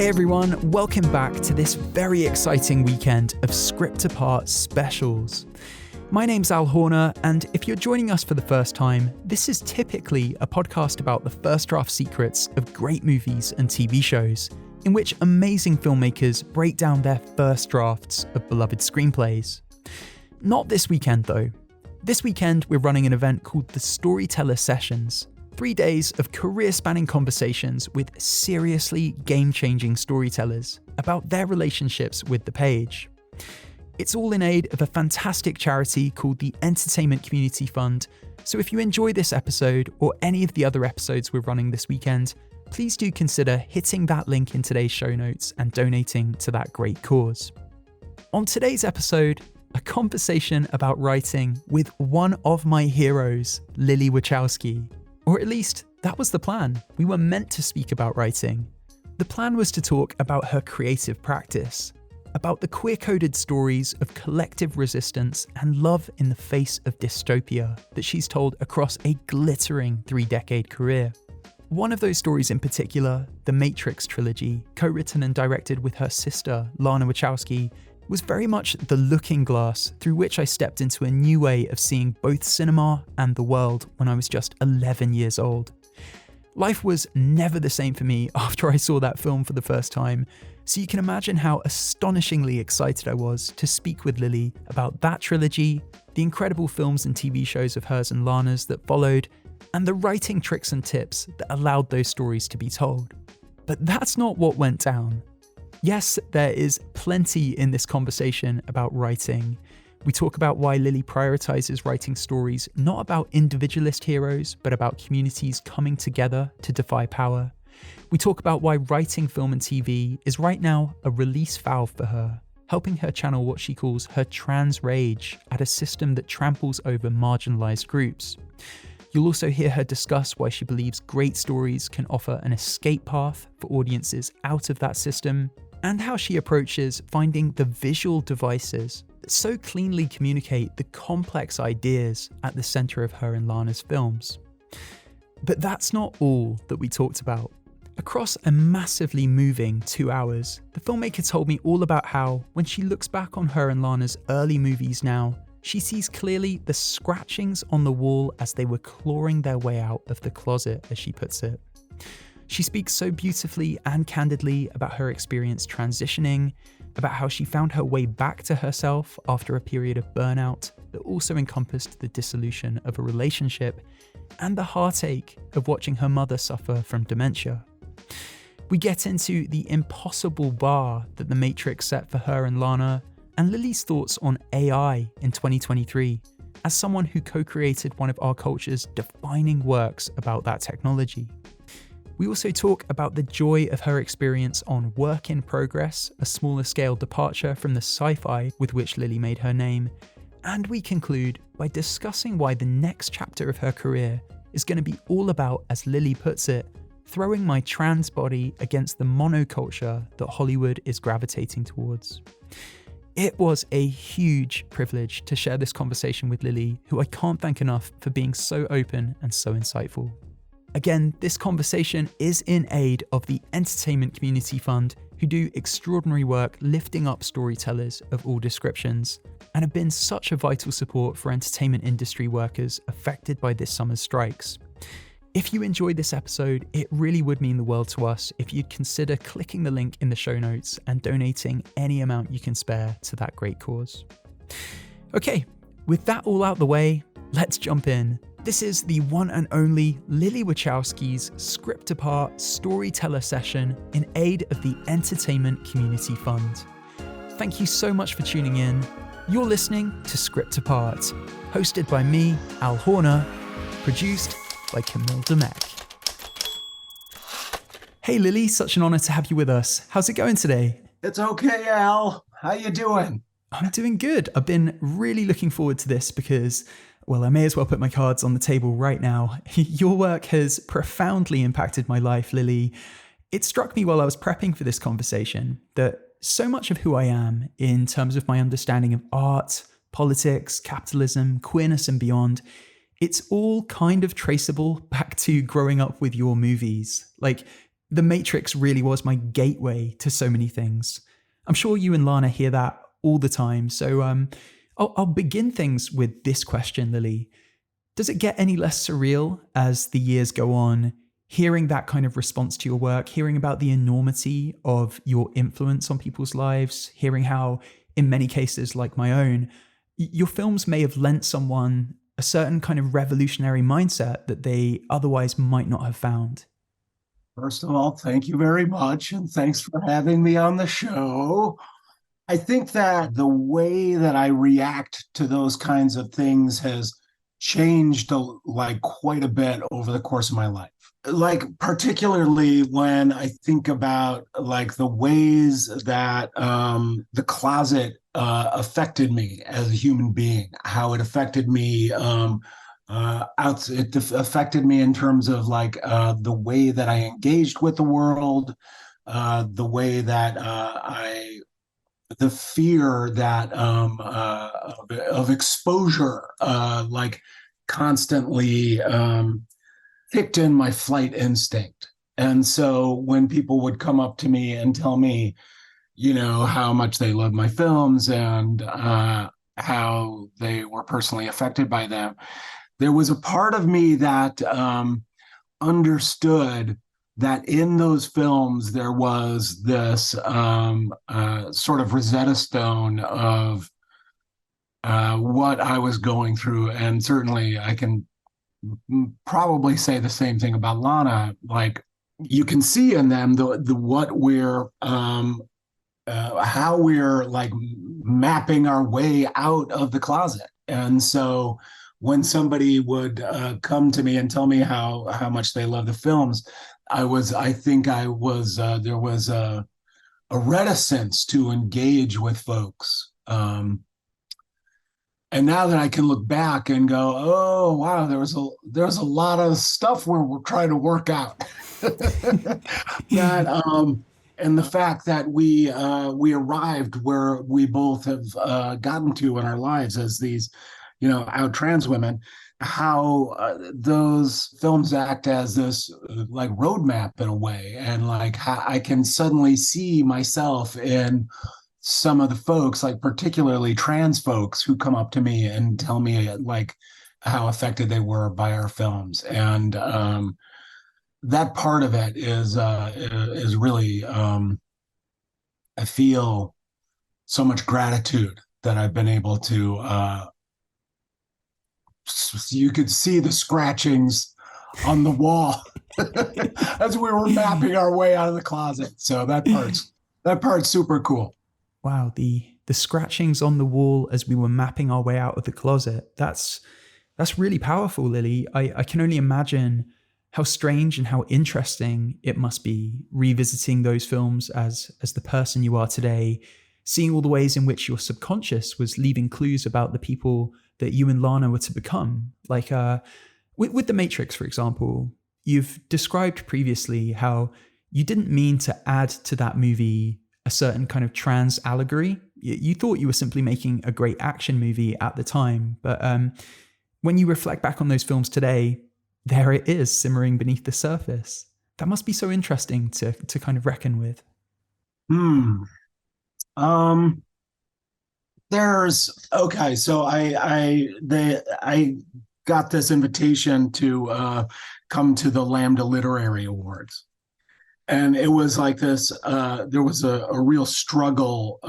Hey everyone, welcome back to this very exciting weekend of Script Apart specials. My name's Al Horner, and if you're joining us for the first time, this is typically a podcast about the first draft secrets of great movies and TV shows, in which amazing filmmakers break down their first drafts of beloved screenplays. Not this weekend though. This weekend we're running an event called the Storyteller Sessions. 3 days of career-spanning conversations with seriously game-changing storytellers about their relationships with the page. It's all in aid of a fantastic charity called the Entertainment Community Fund, so if you enjoy this episode or any of the other episodes we're running this weekend, please do consider hitting that link in today's show notes and donating to that great cause. On today's episode, a conversation about writing with one of my heroes, Lilly Wachowski. Or at least, that was the plan. We were meant to speak about writing. The plan was to talk about her creative practice, about the queer-coded stories of collective resistance and love in the face of dystopia that she's told across a glittering 3-decade career. One of those stories in particular, the Matrix trilogy, co-written and directed with her sister, Lana Wachowski, was very much the looking glass through which I stepped into a new way of seeing both cinema and the world when I was just 11 years old. Life was never the same for me after I saw that film for the first time, so you can imagine how astonishingly excited I was to speak with Lilly about that trilogy, the incredible films and TV shows of hers and Lana's that followed, and the writing tricks and tips that allowed those stories to be told. But that's not what went down. Yes, there is plenty in this conversation about writing. We talk about why Lilly prioritises writing stories not about individualist heroes, but about communities coming together to defy power. We talk about why writing film and TV is right now a release valve for her, helping her channel what she calls her trans rage at a system that tramples over marginalised groups. You'll also hear her discuss why she believes great stories can offer an escape path for audiences out of that system, and how she approaches finding the visual devices that so cleanly communicate the complex ideas at the centre of her and Lana's films. But that's not all that we talked about. Across a massively moving 2 hours, the filmmaker told me all about how, when she looks back on her and Lana's early movies now, she sees clearly the scratchings on the wall as they were clawing their way out of the closet, as she puts it. She speaks so beautifully and candidly about her experience transitioning, about how she found her way back to herself after a period of burnout that also encompassed the dissolution of a relationship, and the heartache of watching her mother suffer from dementia. We get into the impossible bar that the Matrix set for her and Lana, and Lilly's thoughts on AI in 2023, as someone who co-created one of our culture's defining works about that technology. We also talk about the joy of her experience on Work in Progress, a smaller scale departure from the sci-fi with which Lilly made her name, and we conclude by discussing why the next chapter of her career is going to be all about, as Lilly puts it, throwing my trans body against the monoculture that Hollywood is gravitating towards. It was a huge privilege to share this conversation with Lilly, who I can't thank enough for being so open and so insightful. Again, this conversation is in aid of the Entertainment Community Fund, who do extraordinary work lifting up storytellers of all descriptions, and have been such a vital support for entertainment industry workers affected by this summer's strikes. If you enjoyed this episode, it really would mean the world to us if you'd consider clicking the link in the show notes and donating any amount you can spare to that great cause. Okay, with that all out the way, let's jump in. This is the one and only Lilly Wachowski's Script Apart Storyteller session in aid of the Entertainment Community Fund. Thank you so much for tuning in. You're listening to Script Apart, hosted by me, Al Horner, produced by Camille Demek. Hey Lilly, such an honor to have you with us. How's it going today? It's okay, Al. How you doing? I'm doing good. I've been really looking forward to this because, well, I may as well put my cards on the table right now. Your work has profoundly impacted my life, Lilly. It struck me while I was prepping for this conversation that so much of who I am in terms of my understanding of art, politics, capitalism, queerness and beyond, it's all kind of traceable back to growing up with your movies. Like, The Matrix really was my gateway to so many things. I'm sure you and Lana hear that all the time. So I'll begin things with this question, Lilly. Does it get any less surreal as the years go on, hearing that kind of response to your work, hearing about the enormity of your influence on people's lives, hearing how, in many cases like my own, your films may have lent someone a certain kind of revolutionary mindset that they otherwise might not have found? First of all, thank you very much, and thanks for having me on the show. I think that the way that I react to those kinds of things has changed like quite a bit over the course of my life. Like particularly when I think about like the ways that the closet affected me as a human being, how it affected me it affected me in terms of like the way that I engaged with the world, the way that the fear that of exposure, like constantly kicked in my flight instinct. And so when people would come up to me and tell me, how much they love my films and how they were personally affected by them, there was a part of me that understood that in those films there was this sort of Rosetta Stone of what I was going through. And certainly I can probably say the same thing about Lana. Like you can see in them the what we're how we're like mapping our way out of the closet. And so when somebody would come to me and tell me how much they love the films, there was a reticence to engage with folks. And now that I can look back and go, oh wow, there was a lot of stuff where we're trying to work out. That and the fact that we arrived where we both have gotten to in our lives as these, out trans women, how those films act as this like roadmap in a way, and like how I can suddenly see myself in some of the folks, like particularly trans folks, who come up to me and tell me like how affected they were by our films. And that part of it is really, I feel so much gratitude that I've been able to, you could see the scratchings on the wall as we were mapping our way out of the closet. So that part's super cool. Wow, the scratchings on the wall as we were mapping our way out of the closet. That's really powerful, Lilly. I can only imagine how strange and how interesting it must be revisiting those films as the person you are today, seeing all the ways in which your subconscious was leaving clues about the people that you and Lana were to become. Like with The Matrix, for example, you've described previously how you didn't mean to add to that movie a certain kind of trans allegory. You thought you were simply making a great action movie at the time. But when you reflect back on those films today, there it is simmering beneath the surface. That must be so interesting to kind of reckon with. So I got this invitation to come to the Lambda Literary Awards. And it was like this, there was a real struggle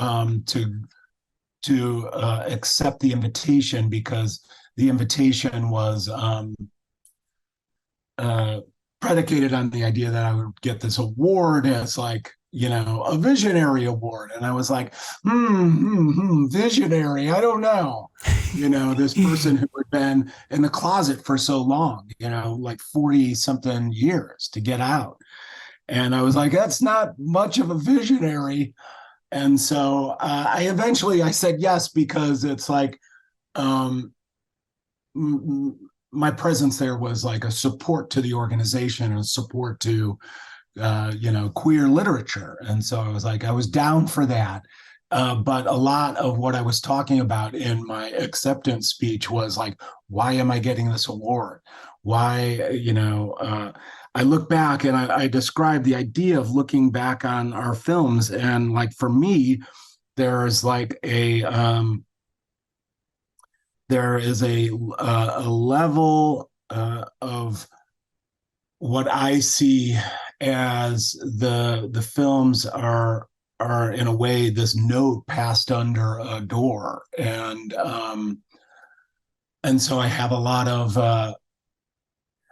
to accept the invitation, because the invitation was predicated on the idea that I would get this award as like, a visionary award. And I was like, visionary, I don't know. This person who had been in the closet for so long, like 40 something years to get out. And I was like, that's not much of a visionary. And so I said yes, because it's like my presence there was like a support to the organization and a support to, queer literature. And so I was down for that. But a lot of what I was talking about in my acceptance speech was like, why am I getting this award? Why, I look back and I describe the idea of looking back on our films, and like for me, there's like there is a level of what I see as the films are in a way this note passed under a door, and so I have a lot of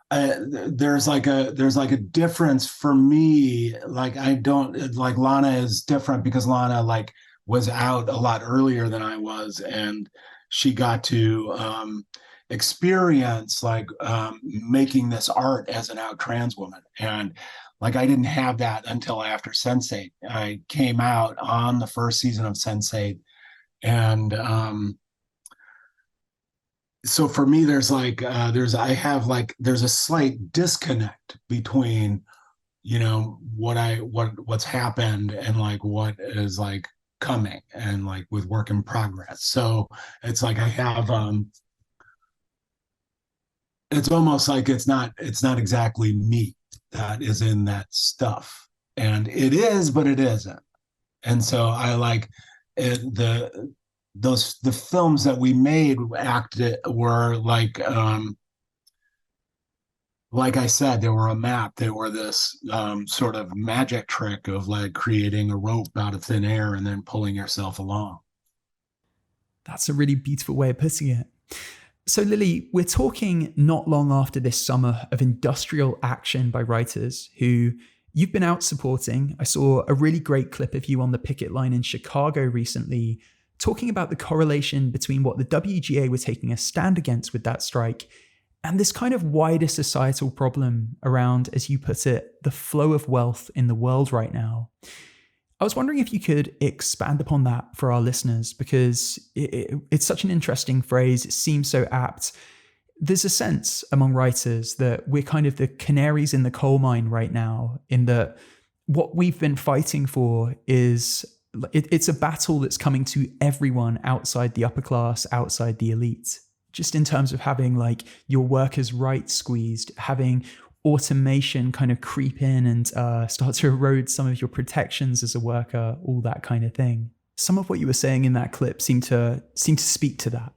there's like a difference for me. Like I don't like Lana is different because Lana like was out a lot earlier than I was, and she got to experience like making this art as an out trans woman. And like I didn't have that until after Sense8. I came out on the first season of Sense8, and so for me there's like there's a slight disconnect between what's happened and like what is like coming and like with work in progress. So it's like I have it's almost like it's not exactly me that is in that stuff, and it is but it isn't. And so I like the films that we made acted were like I said, they were a map. They were this sort of magic trick of like creating a rope out of thin air and then pulling yourself along. That's a really beautiful way of putting it. So, Lilly, we're talking not long after this summer of industrial action by writers who you've been out supporting. I saw a really great clip of you on the picket line in Chicago recently, talking about the correlation between what the WGA were taking a stand against with that strike and this kind of wider societal problem around, as you put it, the flow of wealth in the world right now. I was wondering if you could expand upon that for our listeners, because it's such an interesting phrase. It seems so apt. There's a sense among writers that we're kind of the canaries in the coal mine right now, in that what we've been fighting for is it's a battle that's coming to everyone outside the upper class, outside the elite. Just in terms of having like your workers' rights squeezed, having automation kind of creep in and start to erode some of your protections as a worker, all that kind of thing. Some of what you were saying in that clip seemed to speak to that.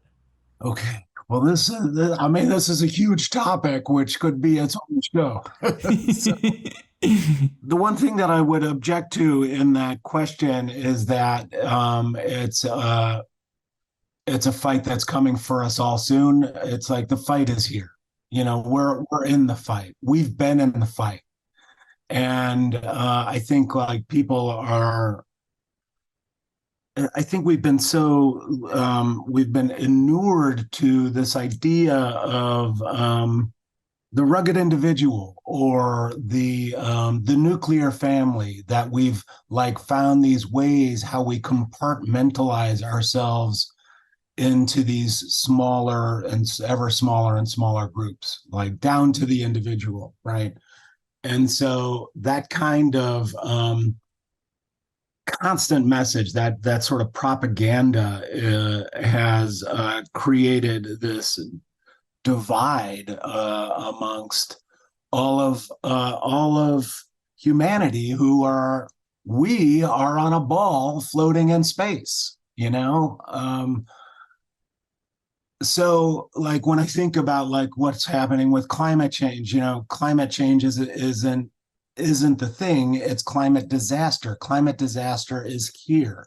Okay. Well, this is a huge topic, which could be its own show. So, the one thing that I would object to in that question is that it's a fight that's coming for us all soon. It's like the fight is here. We're in the fight. We've been in the fight, and I think like people are. I think we've been inured to this idea of the rugged individual or the nuclear family, that we've like found these ways how we compartmentalize ourselves into these smaller and ever smaller and smaller groups, like down to the individual, right? And so that kind of constant message, that sort of propaganda has created this divide amongst all of humanity, we are on a ball floating in space, so like when I think about like what's happening with climate change, climate change isn't the thing. It's climate disaster. Climate disaster is here,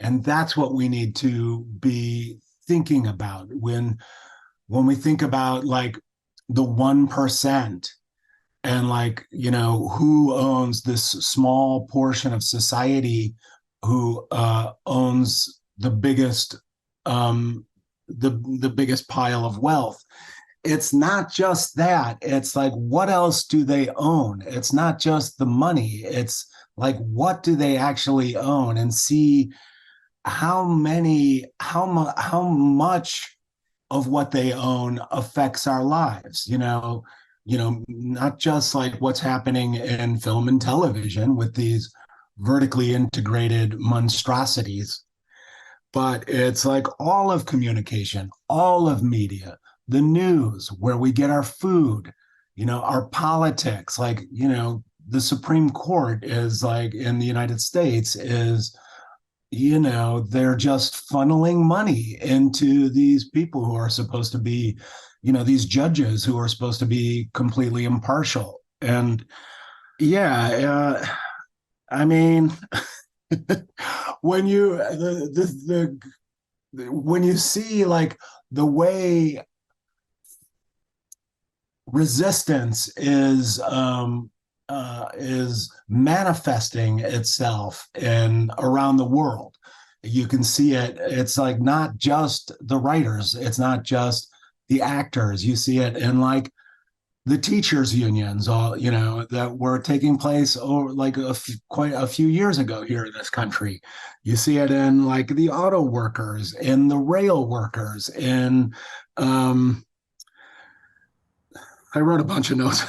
and that's what we need to be thinking about when we think about like the 1%, and like who owns this small portion of society, who owns the biggest the biggest pile of wealth. It's not just that. It's like, what else do they own? It's not just the money. It's like, what do they actually own? And see how much of what they own affects our lives. Not just like what's happening in film and television with these vertically integrated monstrosities, but it's like all of communication, all of media, the news, where we get our food, our politics, like, the Supreme Court is like in the United States is, they're just funneling money into these people who are supposed to be, these judges who are supposed to be completely impartial. And yeah, I mean, when you when you see like the way resistance is manifesting itself in around the world. You can see it. It's like not just the writers. It's not just the actors. You see it in like the teachers unions, all that were taking place over like quite a few years ago here in this country. You see it in like the auto workers, in the rail workers, in I wrote a bunch of notes.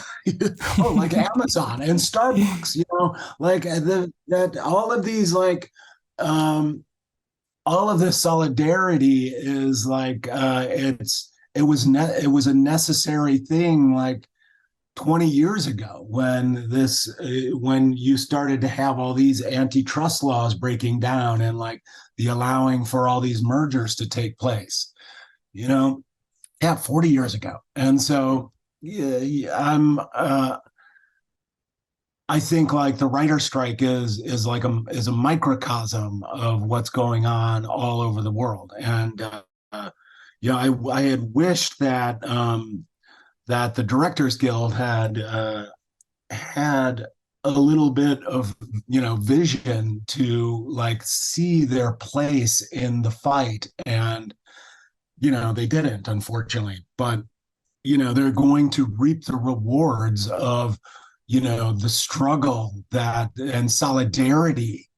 Oh, like Amazon and Starbucks, like that all of these like all of this solidarity is like it was a necessary thing like 20 years ago when you started to have all these antitrust laws breaking down and like the allowing for all these mergers to take place, yeah, 40 years ago. And so yeah, I think like the writer strike is like a microcosm of what's going on all over the world. And I had wished that that the Directors Guild had a little bit of vision to like see their place in the fight, and they didn't, unfortunately. But they're going to reap the rewards of the struggle that and solidarity,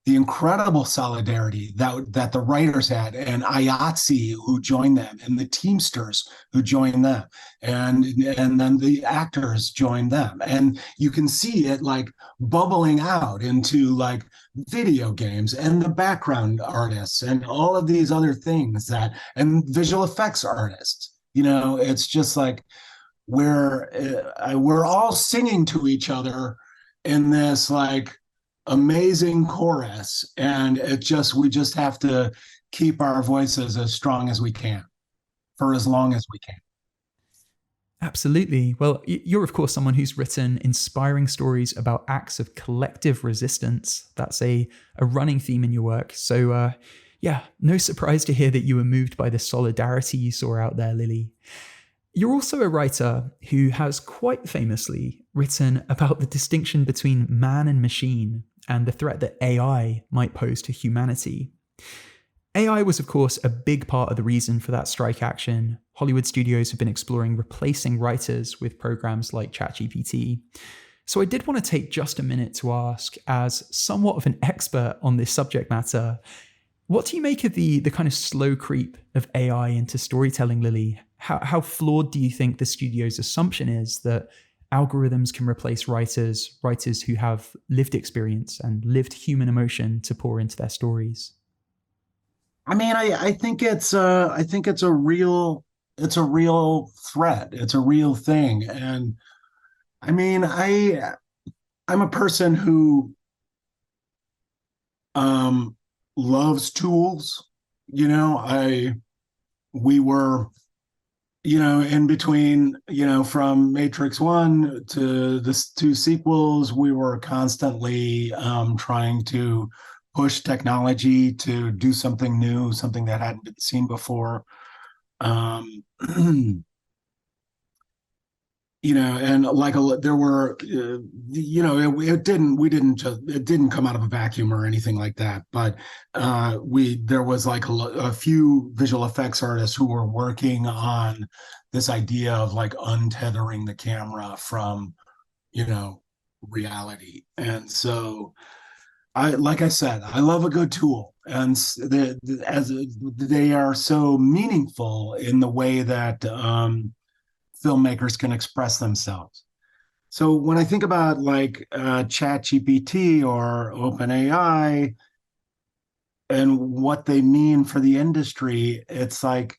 the incredible solidarity that the writers had, and IATSE who joined them, and the Teamsters who joined them, and then the actors joined them, and you can see it like bubbling out into like video games and the background artists and all of these other things and visual effects artists. It's just like we're all singing to each other in this like amazing chorus, and we just have to keep our voices as strong as we can for as long as we can. Absolutely. Well, you're of course someone who's written inspiring stories about acts of collective resistance. That's a running theme in your work. So yeah, no surprise to hear that you were moved by the solidarity you saw out there, Lilly. You're also a writer who has quite famously written about the distinction between man and machine and the threat that AI might pose to humanity. AI was, of course, a big part of the reason for that strike action. Hollywood studios have been exploring replacing writers with programs like ChatGPT. So I did want to take just a minute to ask, as somewhat of an expert on this subject matter, what do you make of the kind of slow creep of AI into storytelling, Lilly? How flawed do you think the studio's assumption is that algorithms can replace writers who have lived experience and lived human emotion to pour into their stories? I mean, I think it's a real threat. It's a real thing. And I mean, I'm a person who loves tools. We were in between, from Matrix 1 to the two sequels, we were constantly trying to push technology to do something new, something that hadn't been seen before. And like there were, it didn't come out of a vacuum or anything like that. But there was like a few visual effects artists who were working on this idea of like untethering the camera from, reality. And so like I said, I love a good tool, and as they are so meaningful in the way that filmmakers can express themselves. So when I think about like ChatGPT or OpenAI and what they mean for the industry, it's like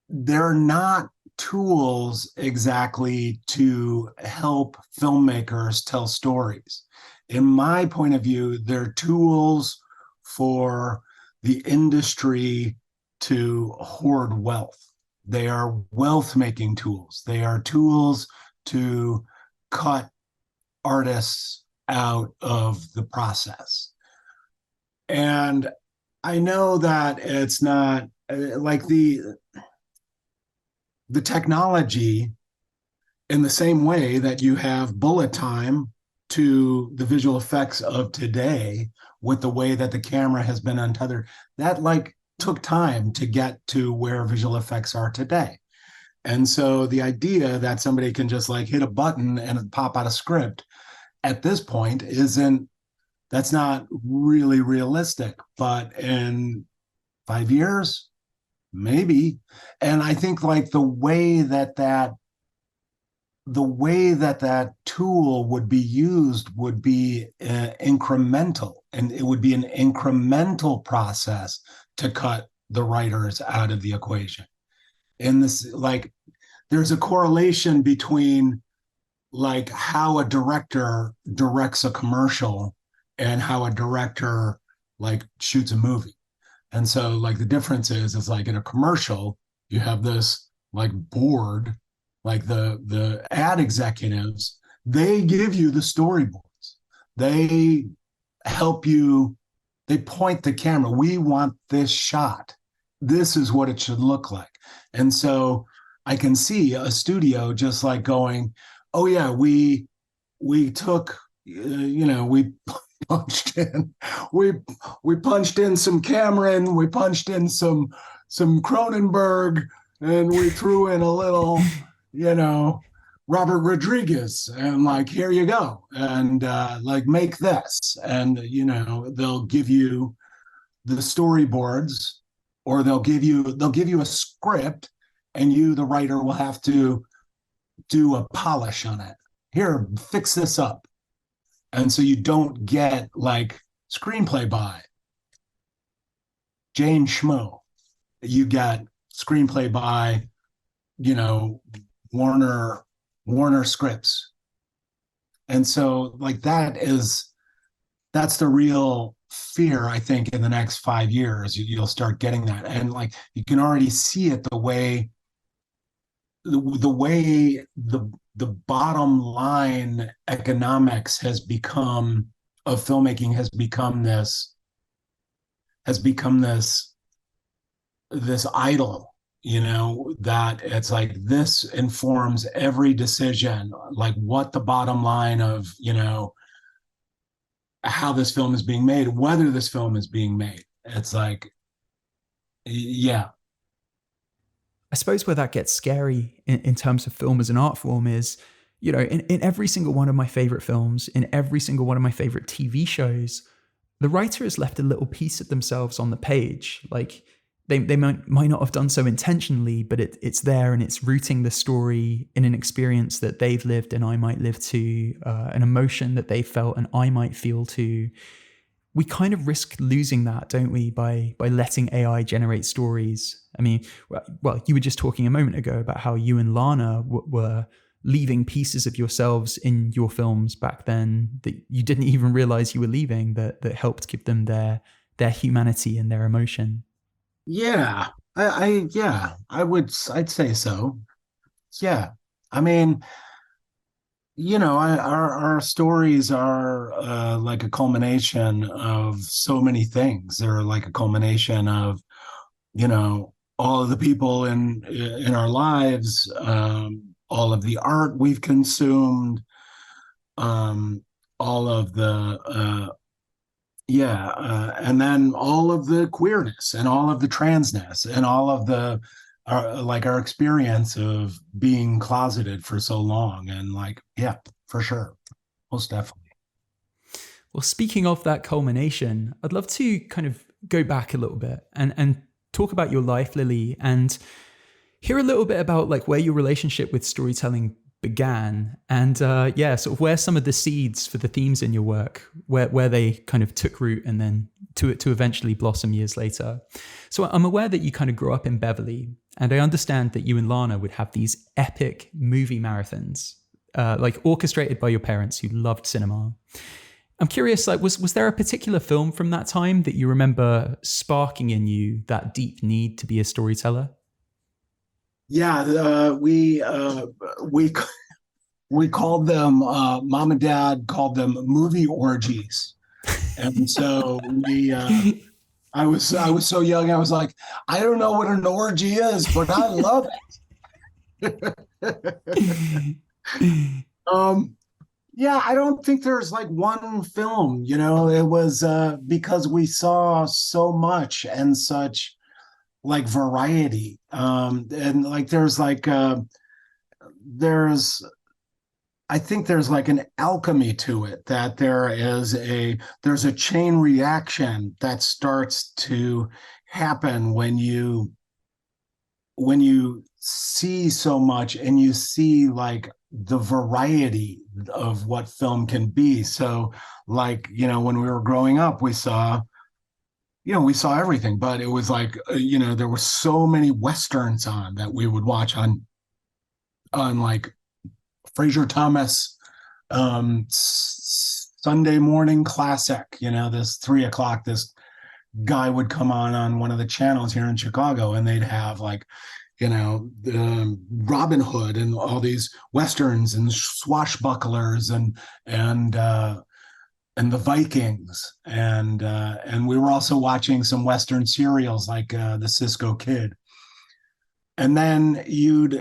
they're not tools exactly to help filmmakers tell stories. In my point of view, they're tools for the industry to hoard wealth. They are wealth making tools. They are tools to cut artists out of the process. And I know that it's not like the technology, in the same way that you have bullet time to the visual effects of today with the way that the camera has been untethered, that like took time to get to where visual effects are today. And so the idea that somebody can just like hit a button and pop out a script at this point that's not really realistic. But in 5 years, maybe. And I think like the way that tool would be used would be incremental, and it would be an incremental process to cut the writers out of the equation. In this, like, there's a correlation between like how a director directs a commercial and how a director like shoots a movie. And so like the difference is like in a commercial, you have this like board, like the ad executives, they give you the storyboards. They help you, they point the camera. We want this shot. This is what it should look like. And so I can see a studio just like going, oh yeah, we took, we we punched in some Cameron, we punched in some Cronenberg, and we threw in a little, Robert Rodriguez, and like, here you go, and like make this, and they'll give you the storyboards, or they'll give you a script, and you, the writer, will have to do a polish on it. Here, fix this up. And so you don't get like screenplay by Jane Schmo. You get screenplay by, Warner Scripts. And so like that's the real fear, I think, in the next 5 years. You'll start getting that. And like you can already see it the way the bottom line economics of filmmaking has become this idol, that it's like this informs every decision, like what the bottom line of, how this film is being made, whether this film is being made. It's like, yeah. I suppose where that gets scary in terms of film as an art form is, in every single one of my favorite films, in every single one of my favorite TV shows, the writer has left a little piece of themselves on the page. Like they might not have done so intentionally, but it's there, and it's rooting the story in an experience that they've lived and I might live to, an emotion that they felt and I might feel too. We kind of risk losing that, don't we, by letting AI generate stories? I mean, well, you were just talking a moment ago about how you and Lana were leaving pieces of yourselves in your films back then that you didn't even realize you were leaving, that helped give them their humanity and their emotion. Yeah, I'd say so. Yeah, I mean, our stories are like a culmination of so many things. They're like a culmination of, all of the people in our lives, all of the art we've consumed, all of the and then all of the queerness and all of the transness and all of our experience of being closeted for so long. And like, yeah, for sure. Most definitely. Well, speaking of that culmination, I'd love to kind of go back a little bit and talk about your life, Lilly, and hear a little bit about like where your relationship with storytelling began, and yeah, sort of where some of the seeds for the themes in your work, where they kind of took root and then to eventually blossom years later. So I'm aware that you kind of grew up in Beverly, and I understand that you and Lana would have these epic movie marathons, like orchestrated by your parents who loved cinema. I'm curious, like, was there a particular film from that time that you remember sparking in you that deep need to be a storyteller? Yeah, we we called them, mom and dad called them movie orgies. And so I was so young, I was like, I don't know what an orgy is, but I love it. Yeah, I don't think there's like one film, it was because we saw so much and such like variety. And like there's I think there's like an alchemy to it, that there's a chain reaction that starts to happen when you see so much and you see like the variety of what film can be. So like, when we were growing up, we saw everything, but it was like, there were so many Westerns on that we would watch on like Fraser Thomas, Sunday morning classic, this 3 o'clock, this guy would come on one of the channels here in Chicago, and they'd have like, Robin Hood and all these Westerns and swashbucklers and the Vikings. And we were also watching some Western serials like the Cisco Kid. And then you'd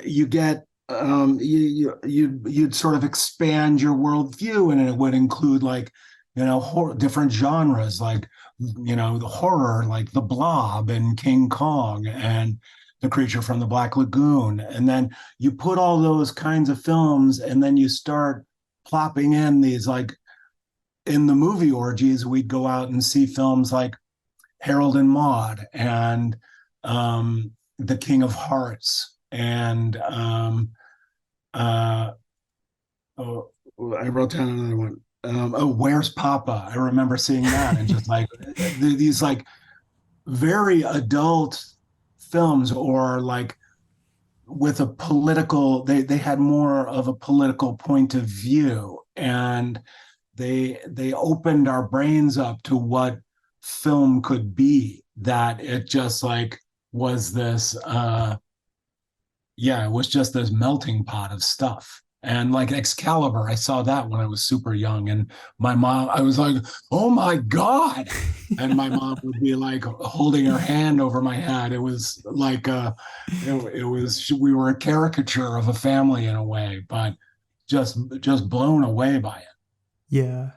sort of expand your worldview, and it would include like, different genres, like, the horror, like The Blob and King Kong and The Creature from the Black Lagoon. And then you put all those kinds of films, and then you start plopping in these, like, in the movie orgies, we'd go out and see films like Harold and Maude and The King of Hearts and oh, I wrote down another one. Where's Papa? I remember seeing that, and just like these like very adult films, or like with a political, they had more of a political point of view, and they opened our brains up to what film could be, that it just like was this it was just this melting pot of stuff. And like Excalibur, I saw that when I was super young, and my mom, I was like, oh my God. And my mom would be like holding her hand over my head. It was like it was, we were a caricature of a family in a way, but just blown away by it. Yeah.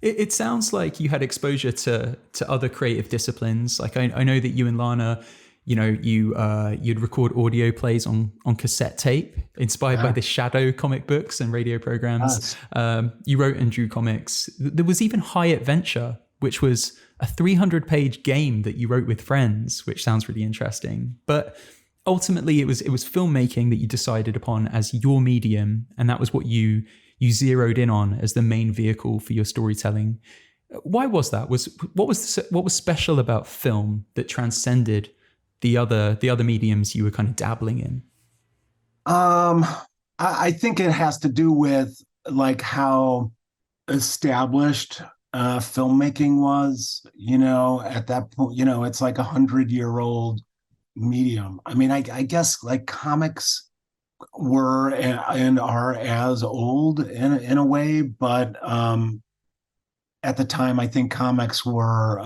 It sounds like you had exposure to other creative disciplines. Like I know that you and Lana, you'd record audio plays on cassette tape, inspired by the Shadow comic books and radio programs. Yes. You wrote and drew comics. There was even High Adventure, which was a 300-page game that you wrote with friends, which sounds really interesting. But ultimately, it was filmmaking that you decided upon as your medium, and that was what you zeroed in on as the main vehicle for your storytelling. Why was that? What was special about film that transcended the other mediums you were kind of dabbling in? I think it has to do with like how established filmmaking was, at that point. It's like 100-year-old medium. I mean, I guess like comics were and are as old in a way, but at the time, I think comics were,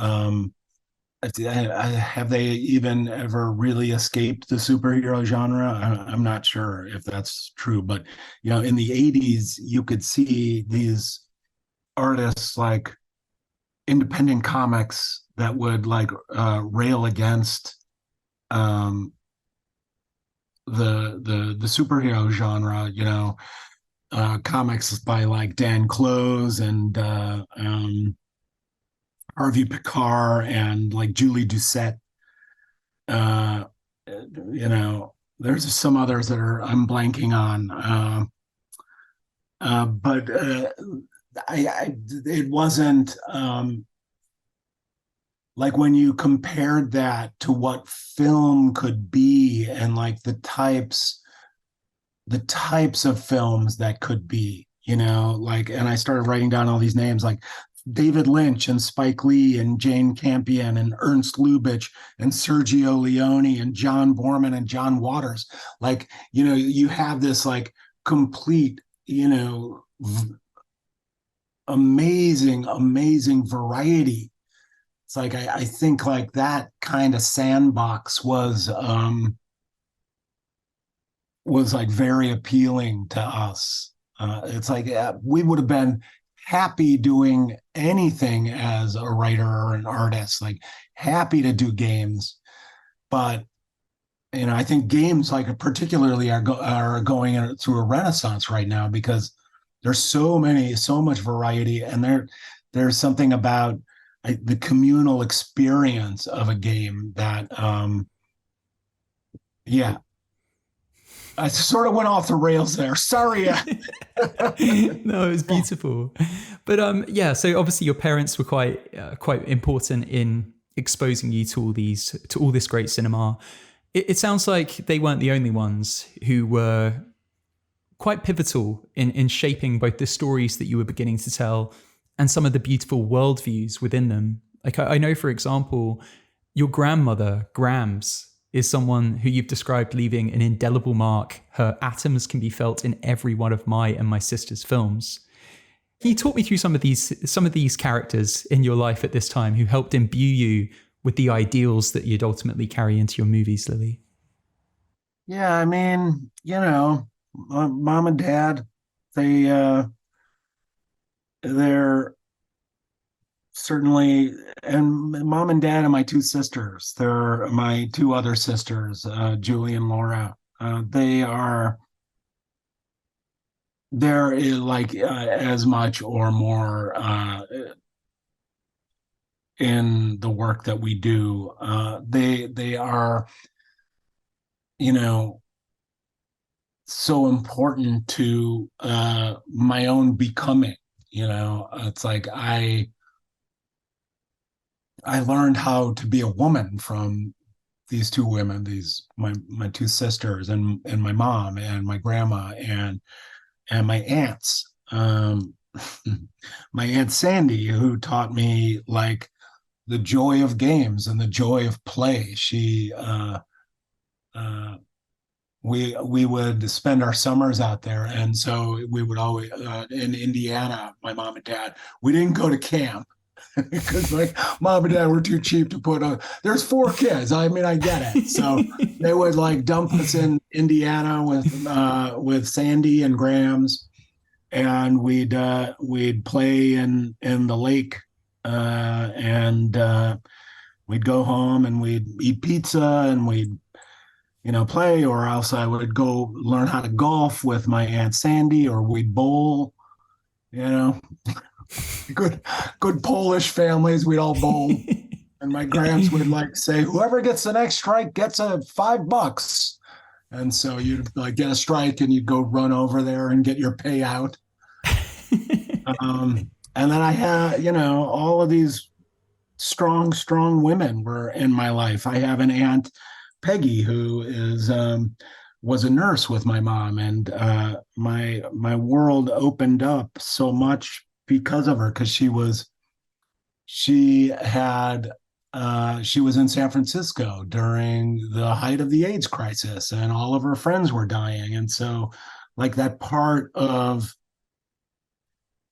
have they even ever really escaped the superhero genre? I'm not sure if that's true, but in the 80s, you could see these artists like independent comics that would like rail against the superhero genre, comics by like Dan Close and Harvey Pekar and like Julie Doucette. There's some others that I'm blanking on. But it wasn't like when you compared that to what film could be and like the types of films that could be, like, and I started writing down all these names like David Lynch and Spike Lee and Jane Campion and Ernst Lubitsch and Sergio Leone and John Borman and John Waters. Like, you have this like complete, amazing, amazing variety. It's like I think like that kind of sandbox was like very appealing to us. It's like we would have been happy doing anything as a writer or an artist, like happy to do games. But I think games like particularly are going through a renaissance right now because there's so much variety, and there's something about the communal experience of a game that yeah, I sort of went off the rails there. Sorry. No, it was beautiful. But yeah, so obviously your parents were quite important in exposing you to all this great cinema. It sounds like they weren't the only ones who were quite pivotal in shaping both the stories that you were beginning to tell and some of the beautiful worldviews within them. Like I know, for example, your grandmother, Grams, is someone who you've described leaving an indelible mark. Her atoms can be felt in every one of my and my sister's films. Can you talk me through some of these characters in your life at this time who helped imbue you with the ideals that you'd ultimately carry into your movies, Lilly? Yeah, I mean, mom and dad, they they're certainly, and mom and dad and my two sisters, they're my two other sisters, Julie and Laura. They're like as much or more in the work that we do. They are, so important to my own becoming. It's like I learned how to be a woman from these two women, my two sisters, and my mom and my grandma and my aunts. My aunt Sandy, who taught me like the joy of games and the joy of play. We would spend our summers out there, and so we would always in Indiana. My mom and dad. We didn't go to camp because like mom and dad were too cheap to put on. There's 4 kids. I mean, I get it. So they would like dump us in Indiana with Sandy and Grams, and we'd play in the lake, and we'd go home and we'd eat pizza and we'd play, or else I would go learn how to golf with my aunt Sandy, or we'd bowl. Good Polish families, we'd all bowl. And my gramps would like say, whoever gets the next strike gets $5. And so you'd like get a strike and you'd go run over there and get your payout. And then I had, all of these strong women were in my life. I have an aunt, Peggy, who was a nurse with my mom, and my world opened up so much because of her, because she was in San Francisco during the height of the AIDS crisis, and all of her friends were dying, and so like that part of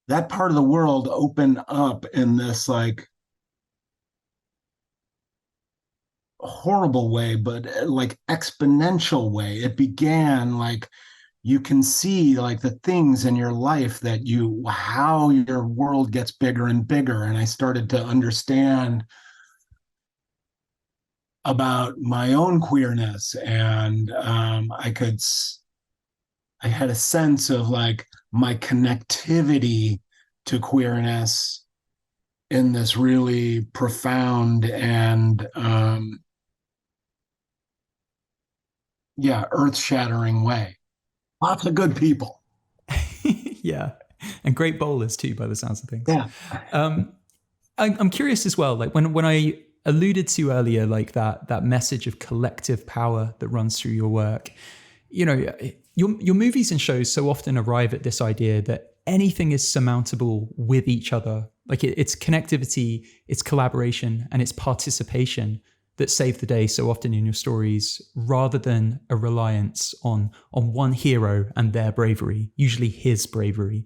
the world opened up in this like horrible way, but like exponential way. It began like you can see like the things in your life that how your world gets bigger and bigger. And I started to understand about my own queerness, and I had a sense of like my connectivity to queerness in this really profound and earth-shattering way. Lots of good people. Yeah. And great bowlers too, by the sounds of things. Yeah. I'm curious as well, like when I alluded to earlier, like that message of collective power that runs through your work, you know, your movies and shows so often arrive at this idea that anything is surmountable with each other. Like it's connectivity, it's collaboration, and it's participation that save the day so often in your stories, rather than a reliance on one hero and their bravery, usually his bravery.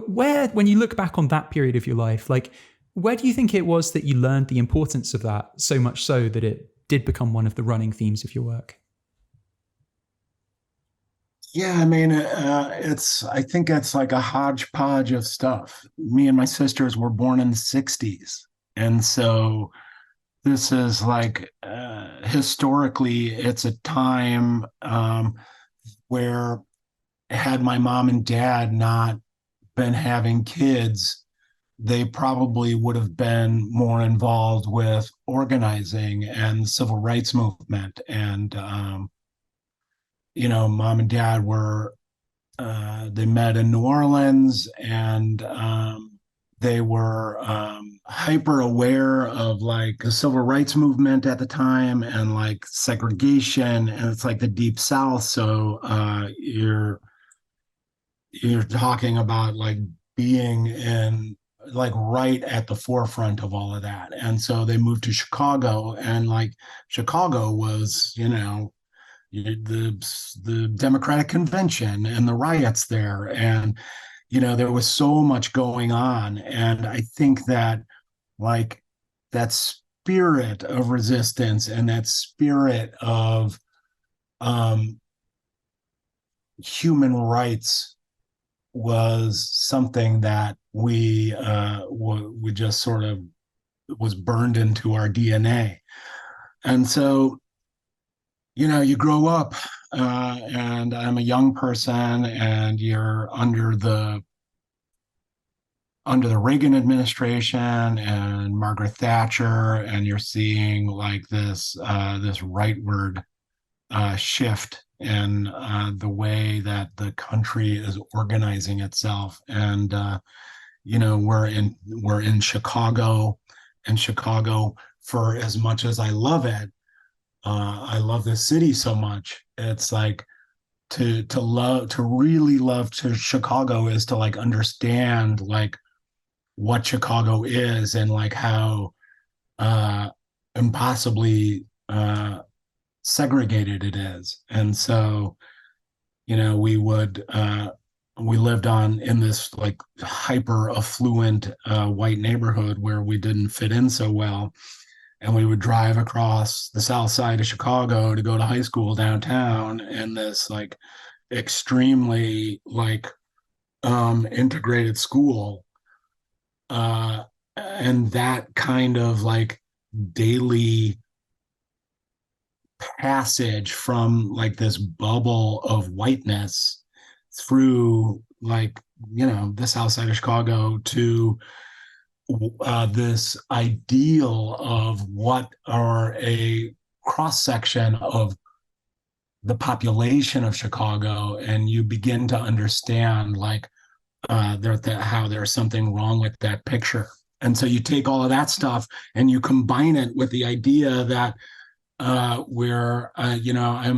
When you look back on that period of your life, like, where do you think it was that you learned the importance of that so much so that it did become one of the running themes of your work? Yeah, I mean, I think it's like a hodgepodge of stuff. Me and my sisters were born in the 60s. And so this is like, historically, it's a time where, had my mom and dad not been having kids, they probably would have been more involved with organizing and the civil rights movement. And, mom and dad were, they met in New Orleans, and they were hyper aware of like the civil rights movement at the time and like segregation. And it's like the Deep South. So you're talking about like being in like right at the forefront of all of that. And so they moved to Chicago, and like Chicago was, the Democratic Convention and the riots there. And, there was so much going on. And I think that like that spirit of resistance and that spirit of human rights was something that we just sort of was burned into our DNA. And so, you grow up, and I'm a young person, and you're under the Reagan administration and Margaret Thatcher, and you're seeing like this rightward shift in the way that the country is organizing itself. And we're in Chicago, and Chicago, for as much as I love it, I love this city so much. It's like to really love Chicago is to like understand like what Chicago is, and like how impossibly segregated it is. And so, we lived in this like hyper affluent white neighborhood where we didn't fit in so well. And we would drive across the south side of Chicago to go to high school downtown in this like extremely like integrated school. And that kind of like daily passage from like this bubble of whiteness through like, the south side of Chicago to this ideal of what are a cross section of the population of Chicago, and you begin to understand like how there's something wrong with that picture. And so you take all of that stuff and you combine it with the idea that I'm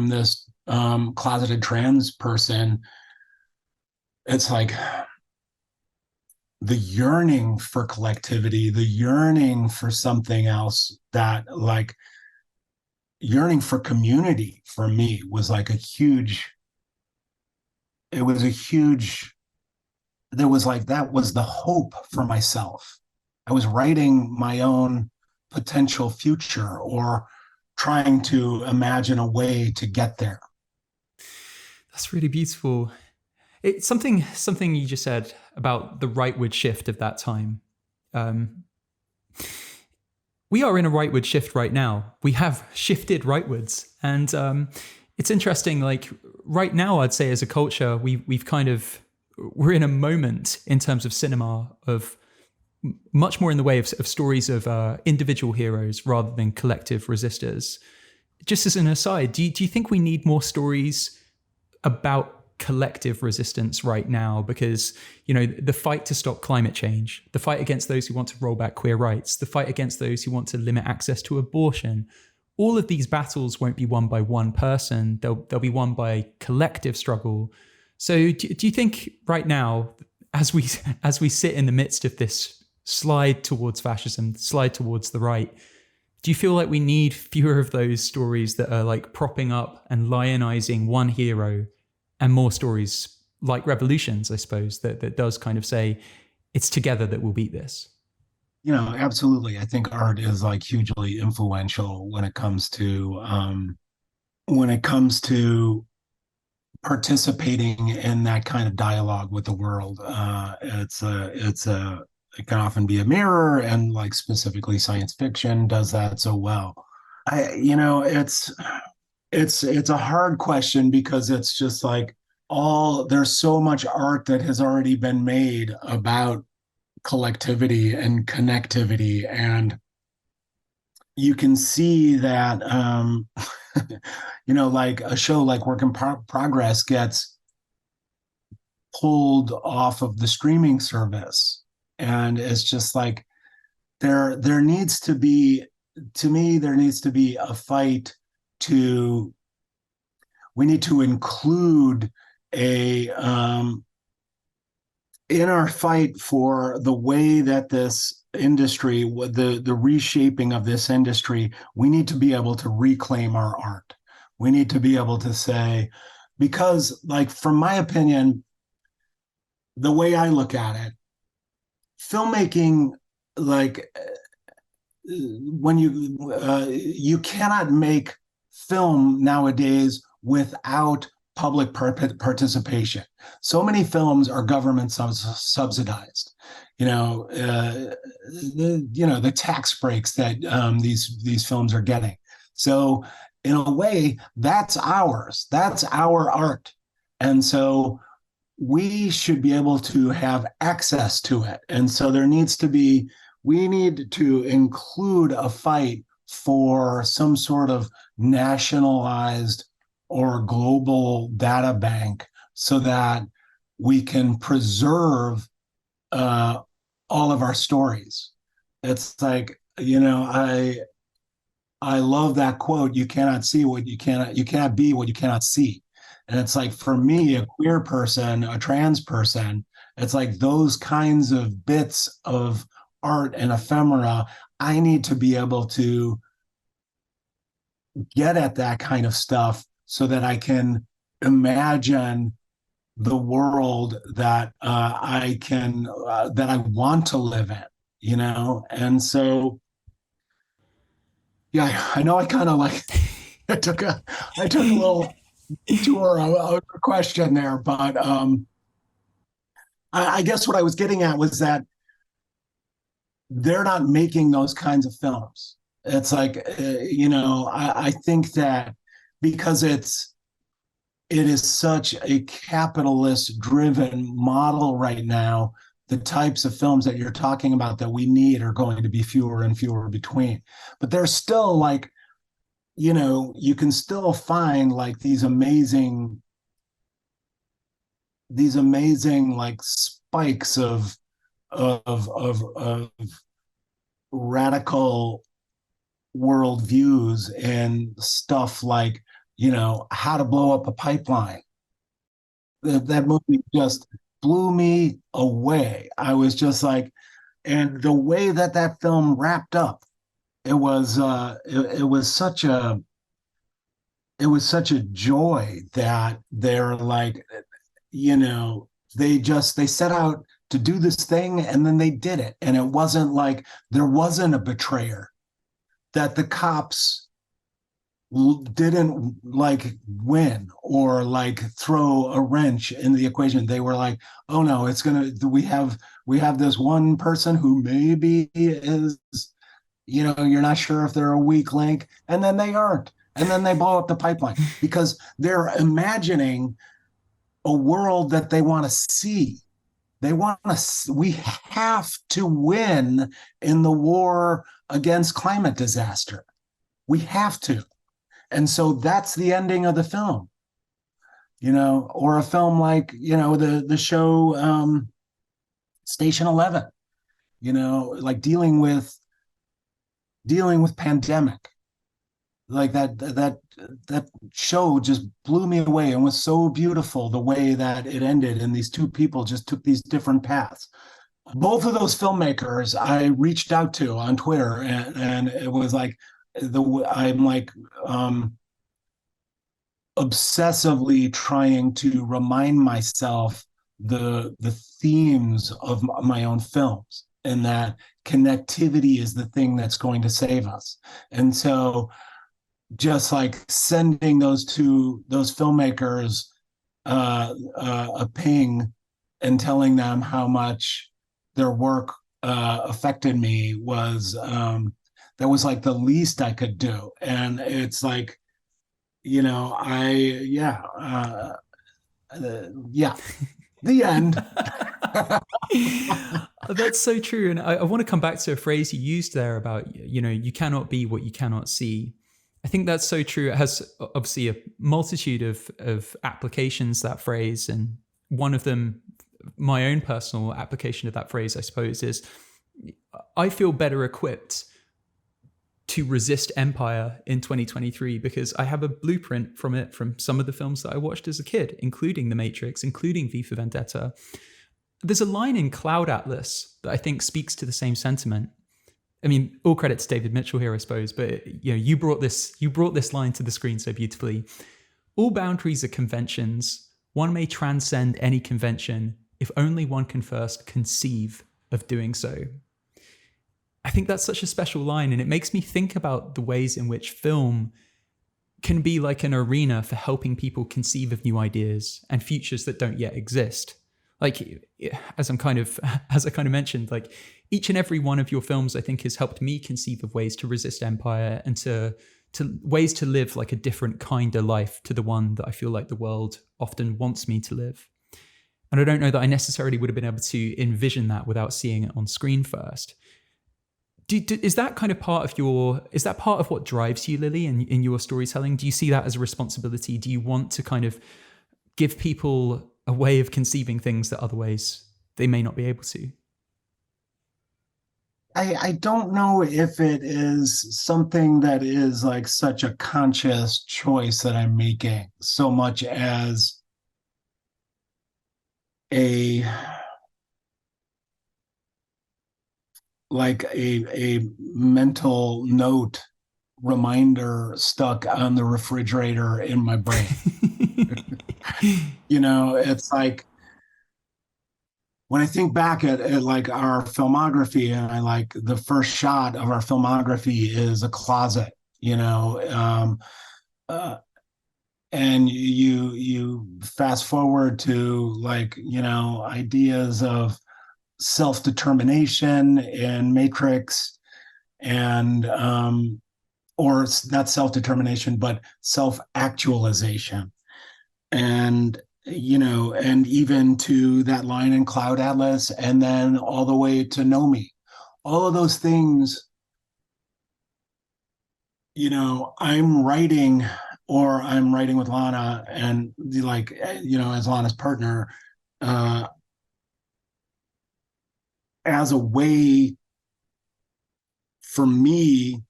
this closeted trans person. It's like the yearning for collectivity, the yearning for something else, that like yearning for community for me was like that was the hope for myself. I was writing my own potential future, or trying to imagine a way to get there. That's really beautiful. It's something you just said about the rightward shift of that time. We are in a rightward shift right now. We have shifted rightwards. And it's interesting, like right now, I'd say as a culture, we're in a moment in terms of cinema of much more in the way of stories of individual heroes rather than collective resistors. Just as an aside, do you think we need more stories about collective resistance right now, because, the fight to stop climate change, the fight against those who want to roll back queer rights, the fight against those who want to limit access to abortion, all of these battles won't be won by one person. They'll be won by collective struggle. So do you think right now, as we sit in the midst of this slide towards fascism, slide towards the right, do you feel like we need fewer of those stories that are like propping up and lionizing one hero, and more stories like Revolutions, I suppose, that does kind of say it's together that we'll beat this? Absolutely. I think art is like hugely influential when it comes to participating in that kind of dialogue with the world. It can often be a mirror, and like specifically science fiction does that so well. It's a hard question, because it's just like there's so much art that has already been made about collectivity and connectivity, and you can see that like a show like Work in Progress gets pulled off of the streaming service, and it's just like there needs to be, to me, there needs to be a fight we need to include in our fight for the way that this industry, the reshaping of this industry, we need to be able to reclaim our art. We need to be able to say, because like, from my opinion, the way I look at it, filmmaking, like when you cannot make film nowadays without public participation. So many films are government subsidized. The tax breaks that these films are getting. So in a way, that's ours. That's our art, and so we should be able to have access to it. And so we need to include a fight for some sort of nationalized or global data bank, so that we can preserve all of our stories. It's like, I love that quote, you cannot be what you cannot see. And it's like, for me, a queer person, a trans person, it's like those kinds of bits of art and ephemera, I need to be able to get at that kind of stuff, so that I can imagine the world that that I want to live in, And so, yeah, I know I kind of like I took a little tour of a question there, but I guess what I was getting at was that they're not making those kinds of films. It's like, I think that because it is such a capitalist driven model right now, the types of films that you're talking about that we need are going to be fewer and fewer between. But there's still like, you can still find like these amazing like spikes of radical worldviews and stuff like, How to Blow Up a Pipeline. That movie just blew me away. I was just like, and the way that film wrapped up, it was such a joy that they're like, they set out to do this thing, and then they did it, and it wasn't like there wasn't a betrayer, that the cops didn't like win or like throw a wrench in the equation. They were like, oh no, we have this one person who maybe is, you're not sure if they're a weak link, and then they aren't, and then they blow up the pipeline because they're imagining a world that they want to see. We have to win in the war against climate disaster. We have to. And so that's the ending of the film. or a film like, the show Station 11, like dealing with pandemic. Like that show just blew me away and was so beautiful the way that it ended, and these two people just took these different paths. Both of those filmmakers I reached out to on Twitter, and it was like I'm like obsessively trying to remind myself the themes of my own films, and that connectivity is the thing that's going to save us. And so just like sending those filmmakers a ping and telling them how much their work affected me was that was like the least I could do. And it's like, I yeah, the end. That's so true. And I want to come back to a phrase you used there about, you cannot be what you cannot see. I think that's so true. It has obviously a multitude of applications, that phrase. And one of them, my own personal application of that phrase, I suppose, is I feel better equipped to resist empire in 2023 because I have a blueprint from it, from some of the films that I watched as a kid, including The Matrix, including V for Vendetta. There's a line in Cloud Atlas that I think speaks to the same sentiment. I mean, all credit to David Mitchell here, I suppose, but you brought this line to the screen so beautifully. All boundaries are conventions. One may transcend any convention if only one can first conceive of doing so. I think that's such a special line, and it makes me think about the ways in which film can be like an arena for helping people conceive of new ideas and futures that don't yet exist. Like, as I kind of mentioned, like each and every one of your films, I think, has helped me conceive of ways to resist empire and to ways to live like a different kind of life to the one that I feel like the world often wants me to live. And I don't know that I necessarily would have been able to envision that without seeing it on screen first. Is that kind of part of what drives you, Lily, in your storytelling? Do you see that as a responsibility? Do you want to kind of give people a way of conceiving things that otherwise they may not be able to? I don't know if it is something that is like such a conscious choice that I'm making, so much as a mental note reminder stuck on the refrigerator in my brain. It's like when I think back at like our filmography, and I like the first shot of our filmography is a closet, and you fast forward to like, ideas of self-determination in Matrix, and or not self-determination, but self-actualization. And and even to that line in Cloud Atlas, and then all the way to Know Me. All of those things, I'm writing with Lana, and as Lana's partner, as a way for me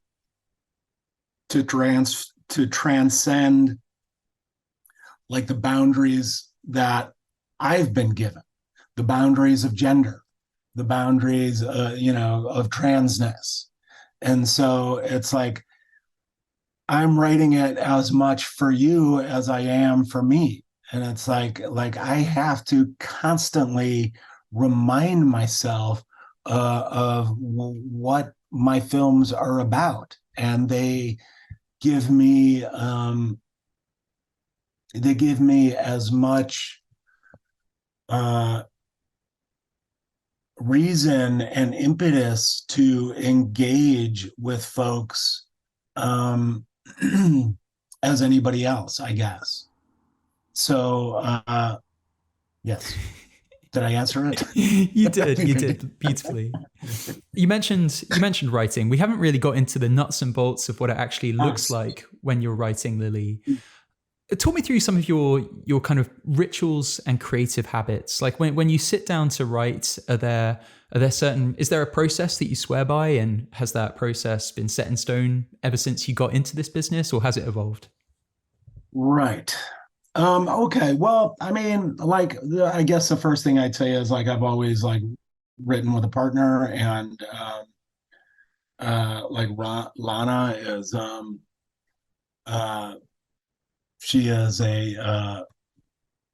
to transcend like the boundaries that I've been given, the boundaries of gender, the boundaries, of transness. And so it's like, I'm writing it as much for you as I am for me. And it's like I have to constantly remind myself of what my films are about. And they give me as much reason and impetus to engage with folks as anybody else, I guess. So yes. Did I answer it? You did beautifully. You mentioned writing. We haven't really got into the nuts and bolts of what it actually looks like when you're writing, Lily. Talk me through some of your kind of rituals and creative habits. Like when you sit down to write, is there a process that you swear by, and has that process been set in stone ever since you got into this business, or has it evolved? Right. Okay. Well, I mean, like, I guess the first thing I'd say is like I've always like written with a partner, and like Lana is uh, she is a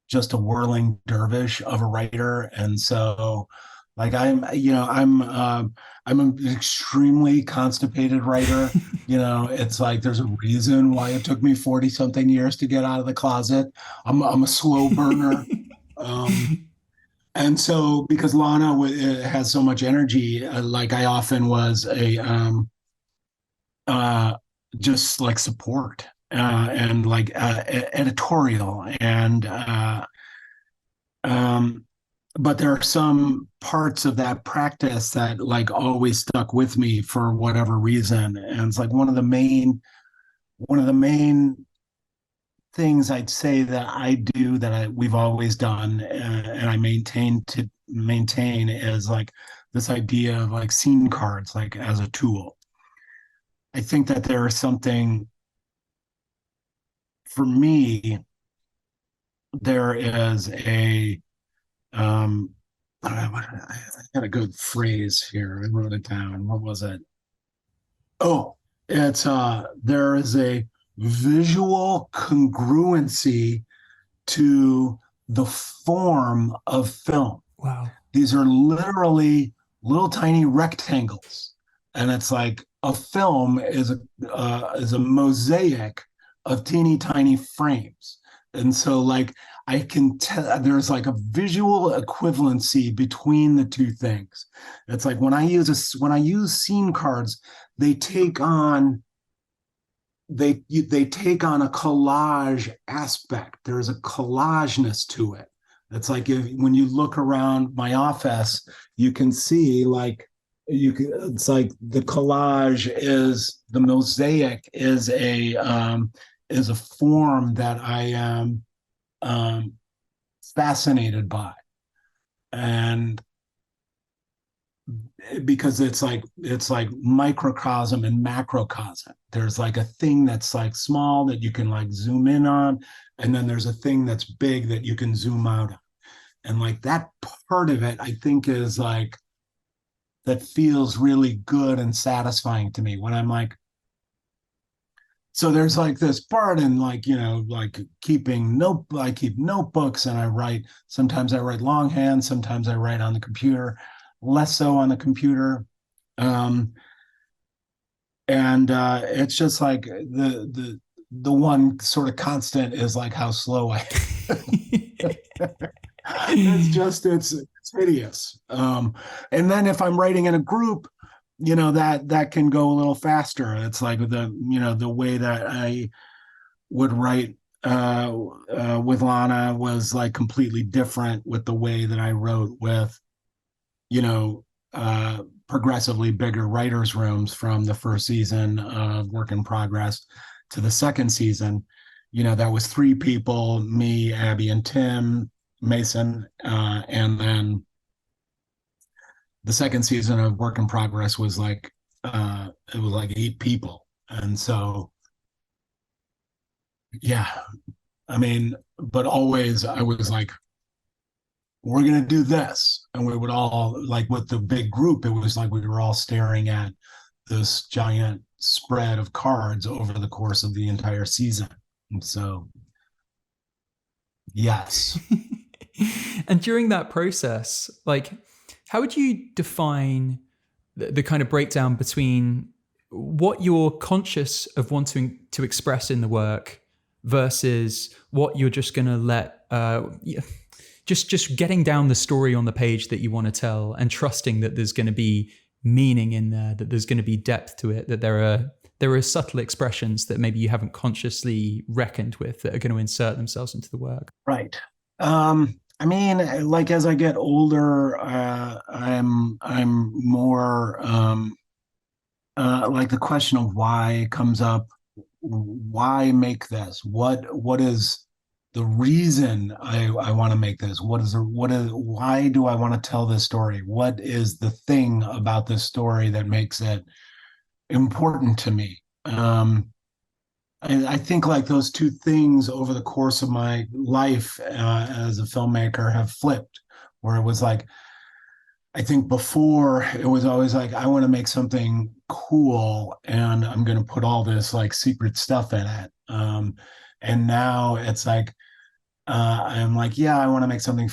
just a whirling dervish of a writer, and so like I'm an extremely constipated writer. It's like there's a reason why it took me 40 something years to get out of the closet. I'm a slow burner. Um, and so because Lana has so much energy, like I often was a uh, just like support and like editorial and um, but there are some parts of that practice that like always stuck with me for whatever reason, and it's like one of the main things I'd say that I do that we've always done, and I maintain is like this idea of like scene cards like as a tool. I think that there is something for me. There is a I had a good phrase here. I wrote it down. What was it? Oh, it's there is a visual congruency to the form of film. Wow. These are literally little tiny rectangles, and it's like a film is a mosaic of teeny tiny frames, and so like I can tell there's like a visual equivalency between the two things. It's like when I use scene cards, they take on they take on a collage aspect. There's a collageness to it. It's like when you look around my office, you can see like it's like the collage is the mosaic is a form that I am fascinated by, and because it's like microcosm and macrocosm. There's like a thing that's like small that you can like zoom in on, and then there's a thing that's big that you can zoom out on. And like that part of it, I think is like that feels really good and satisfying to me when I'm like, so there's like this part in like, like I keep notebooks and I write. Sometimes I write longhand, sometimes I write on the computer, less so on the computer. Um, and it's just like the one sort of constant is like how slow I it's hideous. And then if I'm writing in a group, that can go a little faster. It's like the way that I would write with Lana was like completely different with the way that I wrote with progressively bigger writers' rooms from the first season of Work in Progress to the second season. That was three people: me, Abby, and Tim Mason, and then the second season of Work in Progress was like it was like eight people, and so yeah, I mean, but always I was like, we're gonna do this, and we would all like with the big group. It was like we were all staring at this giant spread of cards over the course of the entire season, and so yes. And during that process, like, how would you define the kind of breakdown between what you're conscious of wanting to express in the work versus what you're just going to let, just getting down the story on the page that you want to tell and trusting that there's going to be meaning in there, that there's going to be depth to it, that there are subtle expressions that maybe you haven't consciously reckoned with that are going to insert themselves into the work. Right. I mean, like as I get older, I'm more like the question of why comes up why make this? What is the reason I want to make this? Why do I want to tell this story? What is the thing about this story that makes it important to me? I think like those two things over the course of my life as a filmmaker have flipped, where it was like, I think before it was always like, I want to make something cool and I'm going to put all this like secret stuff in it. And now it's like, I'm like, yeah, I want to make something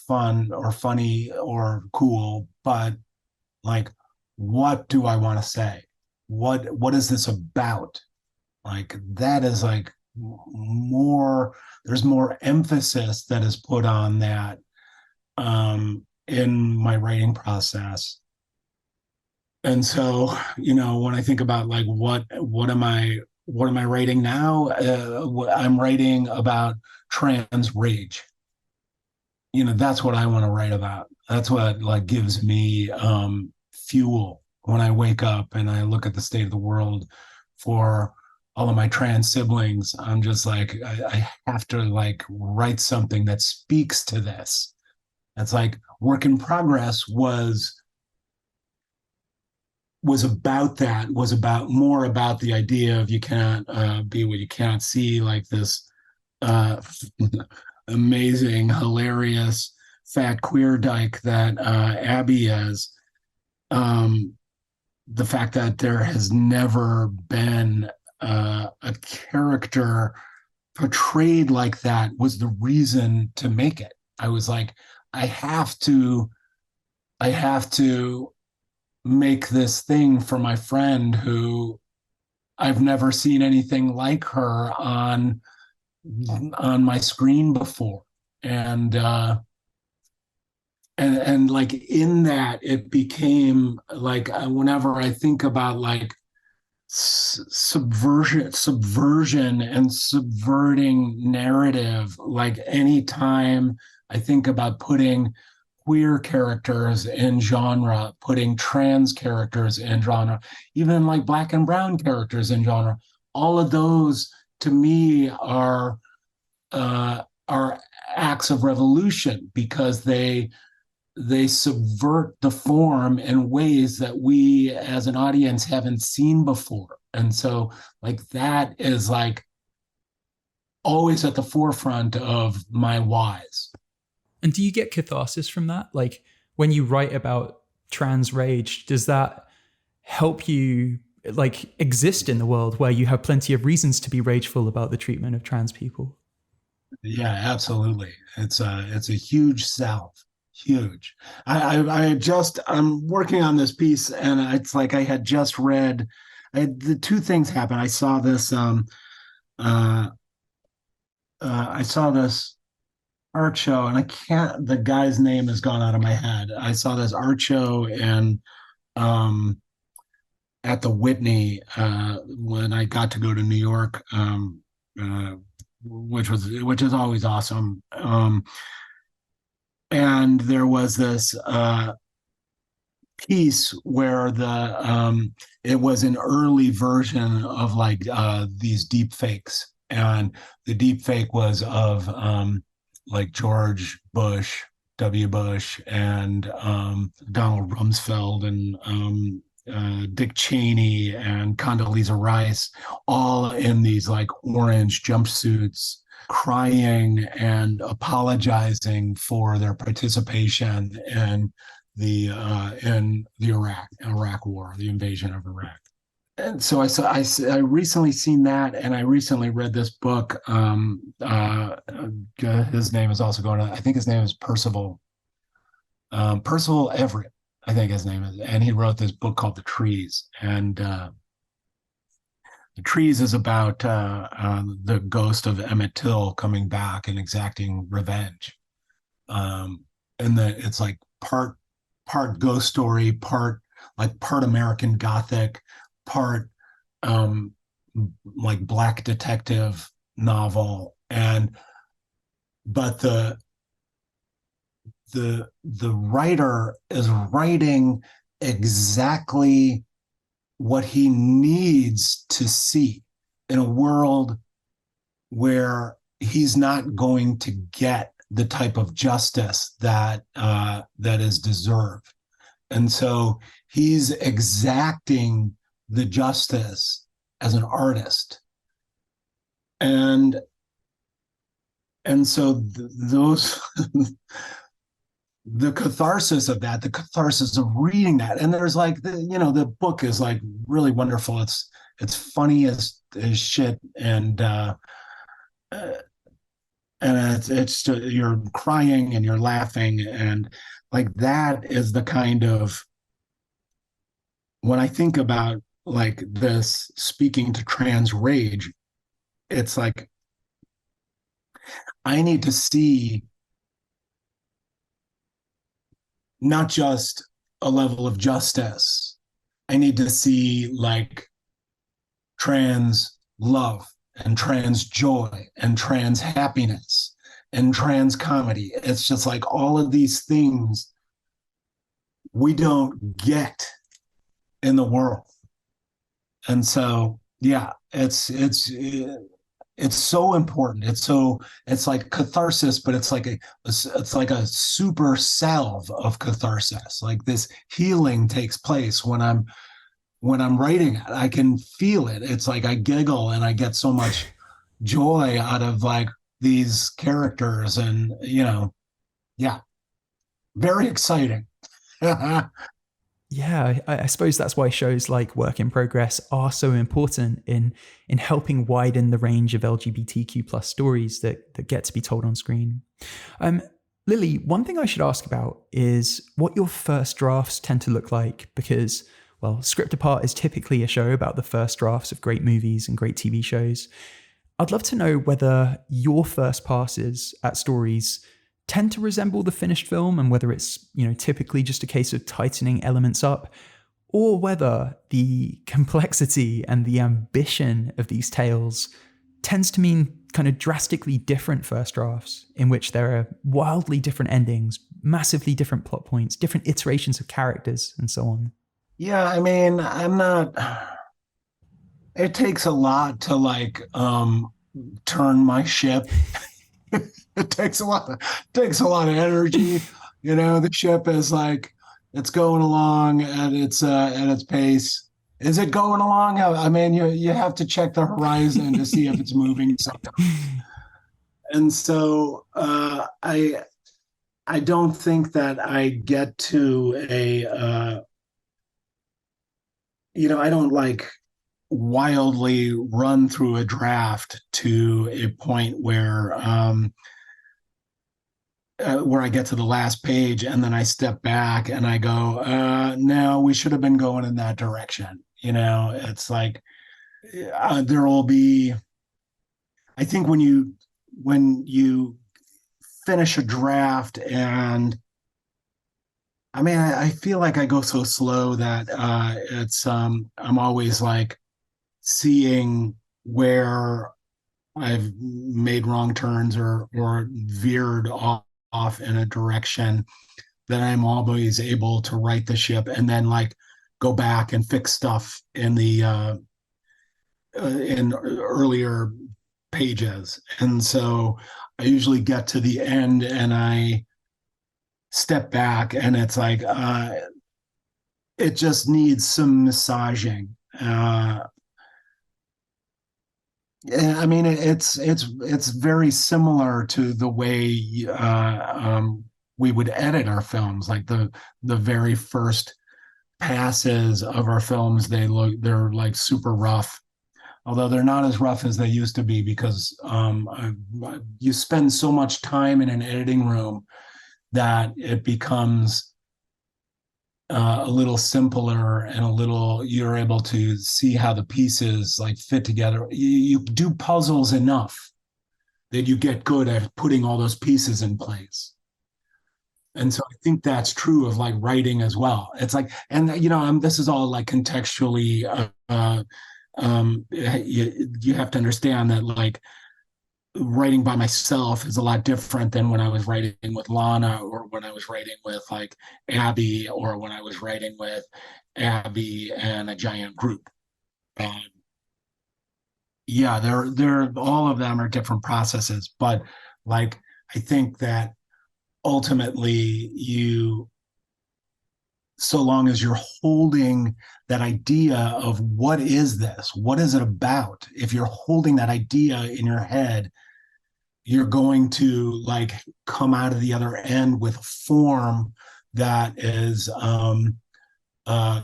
fun or funny or cool, but like, what do I want to say? What is this about? Like that is like more, there's more emphasis that is put on that in my writing process. And so, when I think about like what am I writing now? I'm writing about trans rage. That's what I want to write about. That's what like gives me fuel when I wake up and I look at the state of the world for all of my trans siblings. I'm just like, I have to like write something that speaks to this. That's like Work in Progress was about that, was about more about the idea of you can't be what you can't see, like this amazing, hilarious, fat queer dyke that Abby is. The fact that there has never been a character portrayed like that was the reason to make it. I was like, I have to make this thing for my friend who I've never seen anything like her on my screen before. And like in that, it became like whenever I think about like subversion and subverting narrative, like anytime I think about putting queer characters in genre, putting trans characters in genre, even like black and brown characters in genre, all of those to me are acts of revolution because they subvert the form in ways that we as an audience haven't seen before. And so like that is like always at the forefront of my whys. And do you get catharsis from that? Like when you write about trans rage, does that help you like exist in the world where you have plenty of reasons to be rageful about the treatment of trans people? Yeah, absolutely. It's a huge salve. Huge. I'm working on this piece and it's like I had just read the two things happen. I saw this I saw this art show and the guy's name has gone out of my head. I saw this art show and at the Whitney when I got to go to New York, which is always awesome. And there was this piece where it was an early version of like these deep fakes, and the deep fake was of like George Bush, W. Bush, and Donald Rumsfeld, and Dick Cheney and Condoleezza Rice, all in these like orange jumpsuits, crying and apologizing for their participation in the Iraq War, the invasion of Iraq. And so I recently seen that, and I recently read this book. His name is also going on. I think his name is Percival Everett. I think his name is, and he wrote this book called The Trees. And The Trees is about the ghost of Emmett Till coming back and exacting revenge. And it's like part ghost story, part American Gothic, part like black detective novel, but the writer is writing exactly what he needs to see. in a world where he's not going to get the type of justice that that is deserved. And so he's exacting the justice as an artist. And so those the catharsis of that, the catharsis of reading that, and there's like the book is like really wonderful. It's funny as shit, uh, and it's you're crying and you're laughing, and like that is the kind of, when I think about like this speaking to trans rage, it's like I need to see not just a level of justice. I need to see like trans love and trans joy and trans happiness and trans comedy. It's just like all of these things we don't get in the world. And so, yeah, it's so important. It's like catharsis, but it's like a super salve of catharsis. Like this healing takes place when I'm writing it. I can feel it. It's like I giggle and I get so much joy out of like these characters, and yeah, very exciting. Yeah, I suppose that's why shows like Work in Progress are so important in helping widen the range of LGBTQ plus stories that get to be told on screen. Lilly, one thing I should ask about is what your first drafts tend to look like, because, well, Script Apart is typically a show about the first drafts of great movies and great TV shows. I'd love to know whether your first passes at stories tend to resemble the finished film, and whether it's, typically just a case of tightening elements up, or whether the complexity and the ambition of these tales tends to mean kind of drastically different first drafts, in which there are wildly different endings, massively different plot points, different iterations of characters, and so on. Yeah, I mean, it takes a lot to like turn my ship. It takes a lot of energy. The ship is like, it's going along at its pace. Is it going along? I mean, you have to check the horizon to see if it's moving sometimes. And so I don't think that I get to I don't like wildly run through a draft to a point where I get to the last page and then I step back and I go, no, we should have been going in that direction. It's like there will be, I think when you finish a draft, and I mean, I feel like I go so slow that I'm always like seeing where I've made wrong turns or veered off in a direction, that I'm always able to right the ship and then like go back and fix stuff in the in earlier pages. And so I usually get to the end and I step back, and it's like it just needs some massaging. I mean, it's very similar to the way we would edit our films. Like the very first passes of our films, they're like super rough, although they're not as rough as they used to be, because you spend so much time in an editing room that it becomes a little simpler, and you're able to see how the pieces like fit together. You do puzzles enough that you get good at putting all those pieces in place. And so I think that's true of like writing as well. It's like, and this is all like contextually, you have to understand that like writing by myself is a lot different than when I was writing with Lana, or when I was writing with like Abby, or when I was writing with Abby and a giant group. yeah, they're all of them are different processes, but like I think that ultimately you, so long as you're holding that idea of what is this, what is it about, if you're holding that idea in your head, you're going to like come out of the other end with a form that is uh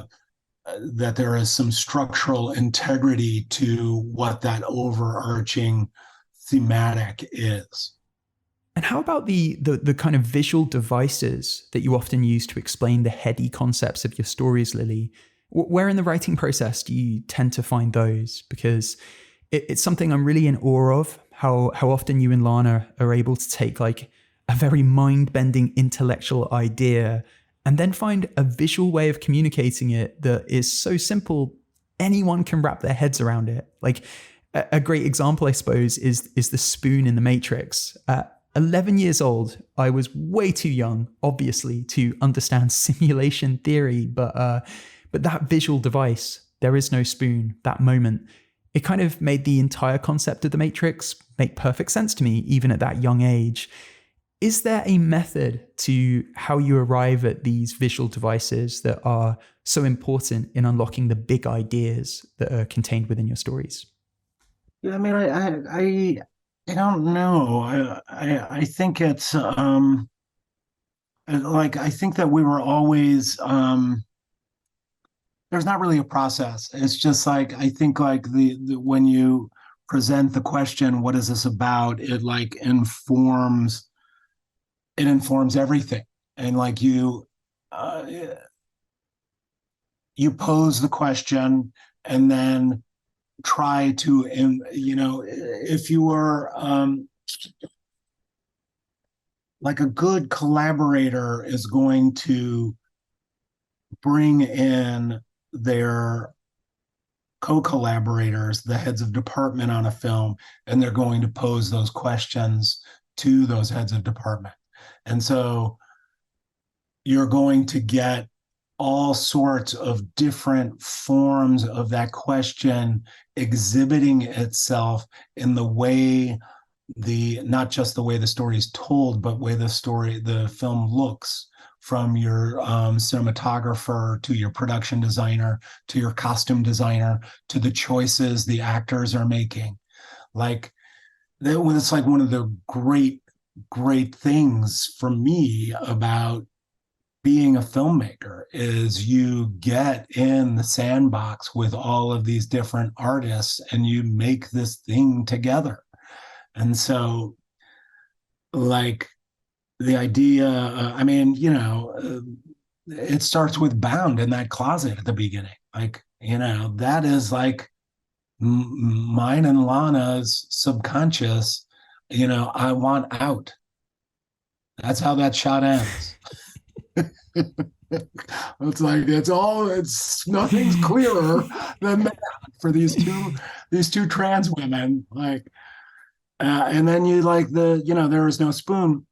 that there is some structural integrity to what that overarching thematic is. And how about the kind of visual devices that you often use to explain the heady concepts of your stories, Lilly? Where in the writing process do you tend to find those? Because it's something I'm really in awe of, how often you and Lana are able to take like a very mind-bending intellectual idea and then find a visual way of communicating it that is so simple anyone can wrap their heads around it. Like a great example, I suppose, is the spoon in the Matrix. 11 years old, I was way too young, obviously, to understand simulation theory, but that visual device, there is no spoon, that moment, it kind of made the entire concept of the Matrix make perfect sense to me, even at that young age. Is there a method to how you arrive at these visual devices that are so important in unlocking the big ideas that are contained within your stories? Yeah, I mean, I don't know. I think it's like I think that we were always there's not really a process. It's just like I think like the when you present the question, what is this about? It informs everything, and like uh, you pose the question, and then try to if you were like a good collaborator is going to bring in their co-collaborators, the heads of department on a film, and they're going to pose those questions to those heads of department. And so you're going to get all sorts of different forms of that question exhibiting itself in the way the not just the way the story is told, but way the film looks, from your cinematographer to your production designer to your costume designer to the choices the actors are making. Like that, it's like one of the great things for me about being a filmmaker is you get in the sandbox with all of these different artists and you make this thing together. And so, like, the idea, I mean, it starts with Bound in that closet at the beginning. Like, that is like mine and Lana's subconscious, I want out. That's how that shot ends. It's like it's nothing's clearer than that for these two trans women. Like, and then you like there is no spoon.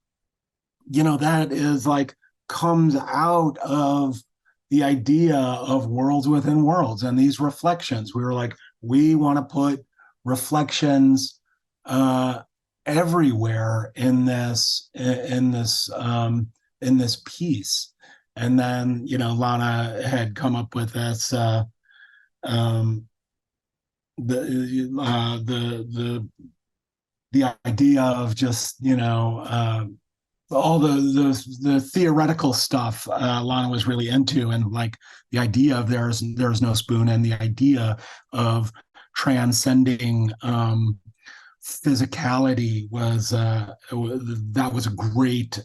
That is like comes out of the idea of worlds within worlds and these reflections. We were like, we want to put reflections everywhere in this piece. And then Lana had come up with this the idea of just all the theoretical stuff Lana was really into, and like the idea of there's no spoon, and the idea of transcending physicality that was a great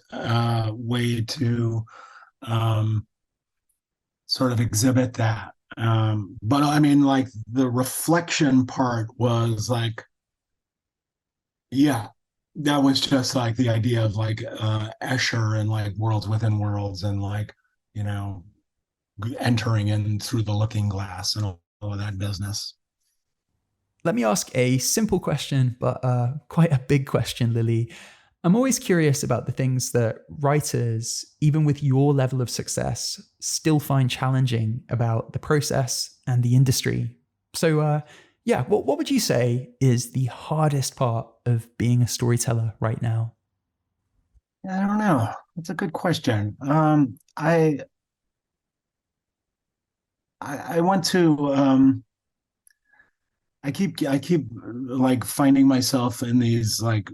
way to sort of exhibit that. But I mean, like the reflection part was like, yeah, that was just like the idea of like Escher and like worlds within worlds and like, you know, entering in through the looking glass and all of that business. Let me ask a simple question, but quite a big question, Lilly. I'm always curious about the things that writers, even with your level of success, still find challenging about the process and the industry. So Yeah, what would you say is the hardest part of being a storyteller right now? I don't know. That's a good question. I want to I keep like finding myself in these like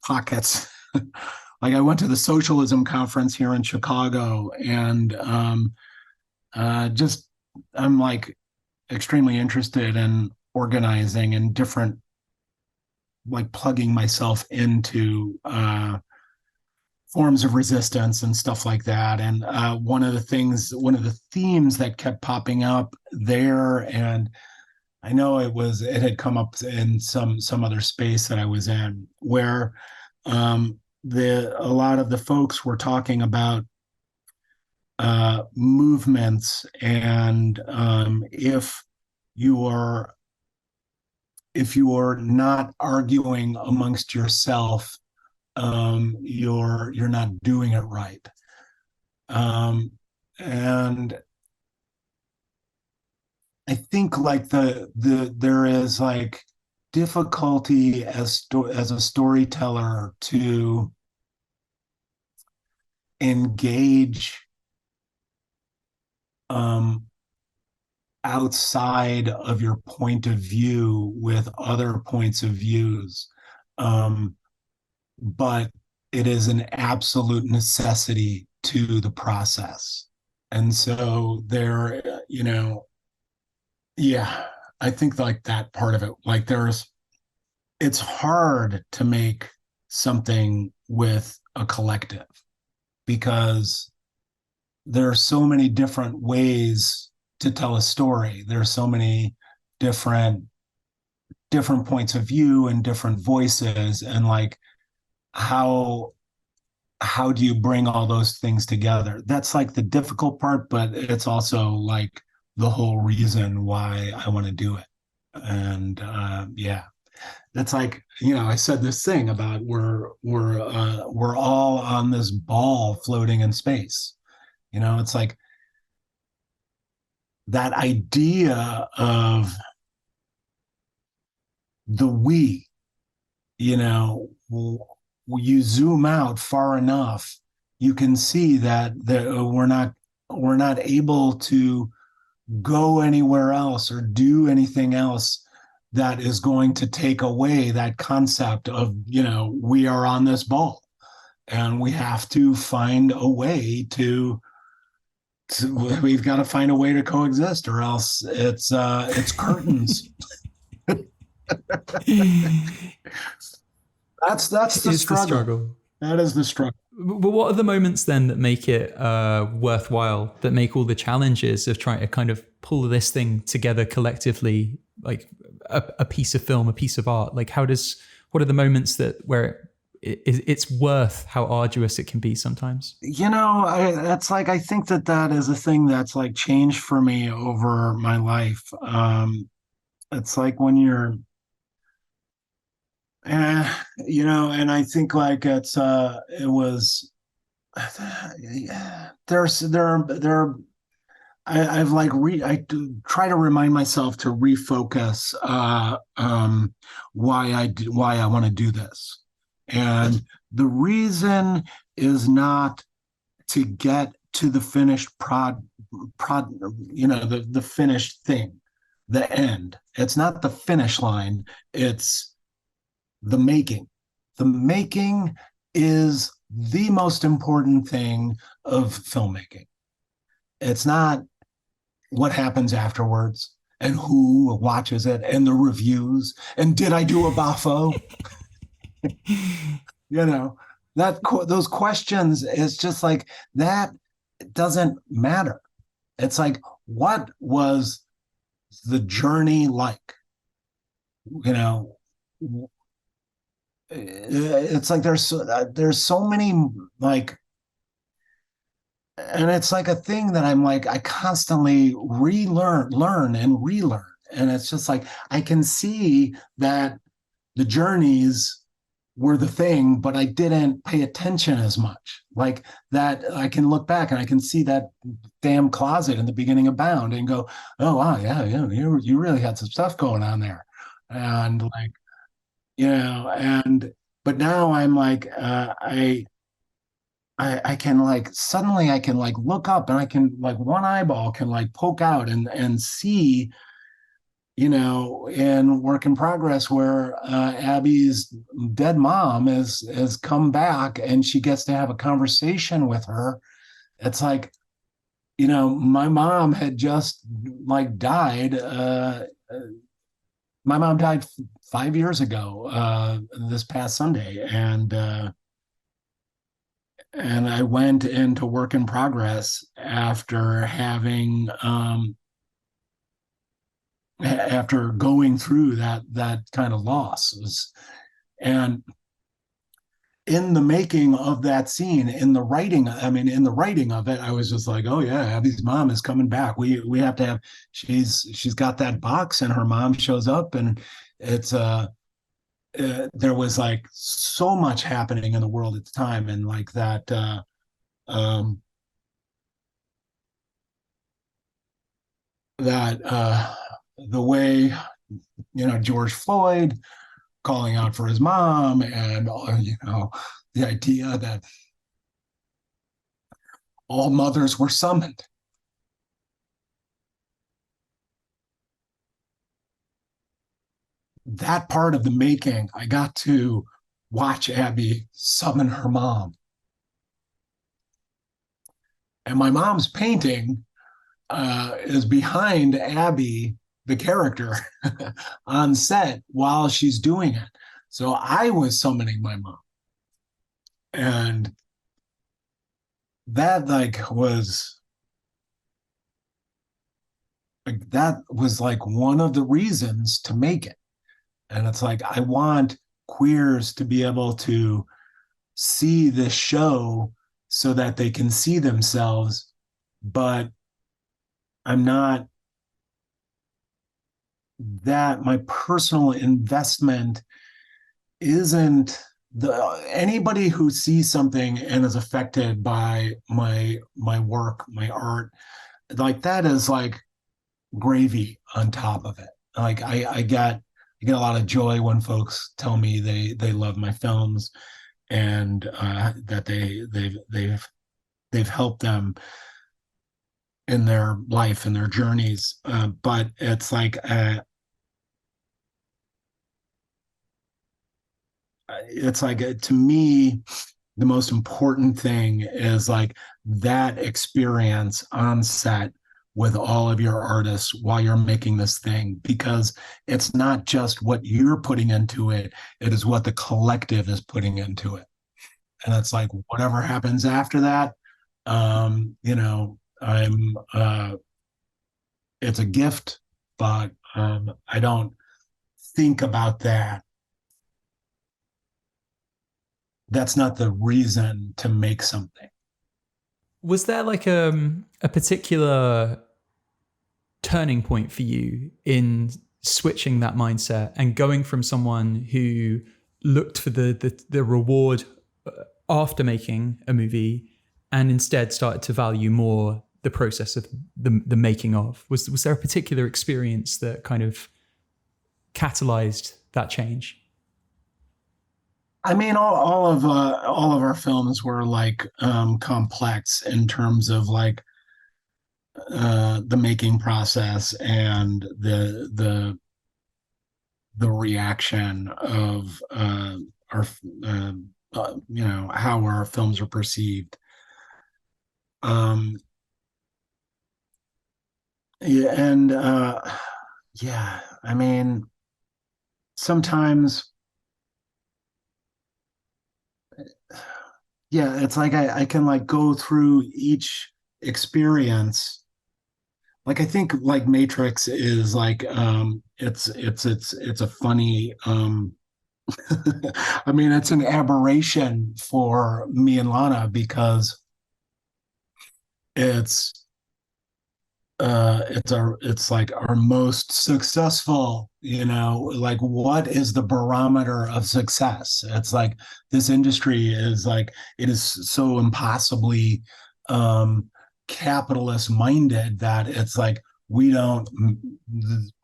pockets. Like I went to the socialism conference here in Chicago, and just I'm like extremely interested in organizing and different, like plugging myself into forms of resistance and stuff like that. And one of the themes that kept popping up there, and I know it had come up in some other space that I was in, where the a lot of the folks were talking about movements, and you are if you are not arguing amongst yourself, you're not doing it right. And I think like there is like difficulty as a storyteller to engage outside of your point of view with other points of views. But it is an absolute necessity to the process. And so yeah, I think like that part of it, like it's hard to make something with a collective because there are so many different ways to tell a story. There are so many different points of view and different voices, and like how do you bring all those things together? That's like the difficult part, but it's also like the whole reason why I want to do it. And yeah, that's like, I said this thing about we're all on this ball floating in space. It's like that idea of the we, you zoom out far enough, you can see that we're not able to go anywhere else or do anything else that is going to take away that concept of, we are on this ball and we have to find a way we've got to find a way to coexist, or else it's curtains. That's the struggle. That is the struggle. But what are the moments then that make it worthwhile, that make all the challenges of trying to kind of pull this thing together collectively, like a piece of film, a piece of art? Like what are the moments where it's worth how arduous it can be sometimes? I think that is a thing that's like changed for me over my life. It's like when you're and I think like it was I've like I try to remind myself to refocus why I want to do this, and the reason is not to get to the finished the finished thing, the end. It's not the finish line, it's the making. The making is the most important thing of filmmaking. It's not what happens afterwards and who watches it and the reviews and did I do a Bafo? Those questions, is just like that. It doesn't matter. It's like, what was the journey like? It's like there's so many like, and it's like a thing that I'm like I constantly learn and relearn, and it's just like I can see that the journeys were the thing, but I didn't pay attention as much. Like that, I can look back and I can see that damn closet in the beginning of Bound and go, "Oh wow, yeah, yeah, you really had some stuff going on there," and like and but now I'm like, I can like suddenly I can like look up and I can like one eyeball can like poke out and see in Work in Progress where Abby's dead mom has come back and she gets to have a conversation with her. It's like, my mom had just like died. My mom died 5 years ago, this past Sunday, and I went into Work in Progress after going through that kind of loss. And in the making of that scene, in the writing, in the writing of it, I was just like, oh yeah, Abby's mom is coming back. We have to have, she's got that box and her mom shows up, and it's there was like so much happening in the world at the time, and like that um that the way George Floyd calling out for his mom, and the idea that all mothers were summoned. That part of the making, I got to watch Abby summon her mom. And my mom's painting is behind Abby, the character, on set while she's doing it. So I was summoning my mom. And that was like one of the reasons to make it. And it's like, I want queers to be able to see this show so that they can see themselves, but I'm not that my personal investment isn't anybody who sees something and is affected by my work, my art, like that is like gravy on top of it. Like I get a lot of joy when folks tell me they love my films, and that they've helped them in their life and their journeys. But it's like to me, the most important thing is like that experience on set with all of your artists while you're making this thing, because it's not just what you're putting into it, it is what the collective is putting into it. And it's like whatever happens after that, I'm it's a gift, but I don't think about that. That's not the reason to make something. Was there like a particular turning point for you in switching that mindset and going from someone who looked for the reward after making a movie and instead started to value more the process of the making of? Was there a particular experience that kind of catalyzed that change? I mean, all of our films were like complex in terms of like the making process and the reaction of our how our films are perceived. Yeah, and yeah, I mean, sometimes, yeah, it's like I can like go through each experience. Like I think like Matrix is like it's a funny I mean, it's an aberration for me and Lana because it's it's like our most successful, like what is the barometer of success? It's like this industry is like, it is so impossibly um capitalist minded that it's like we don't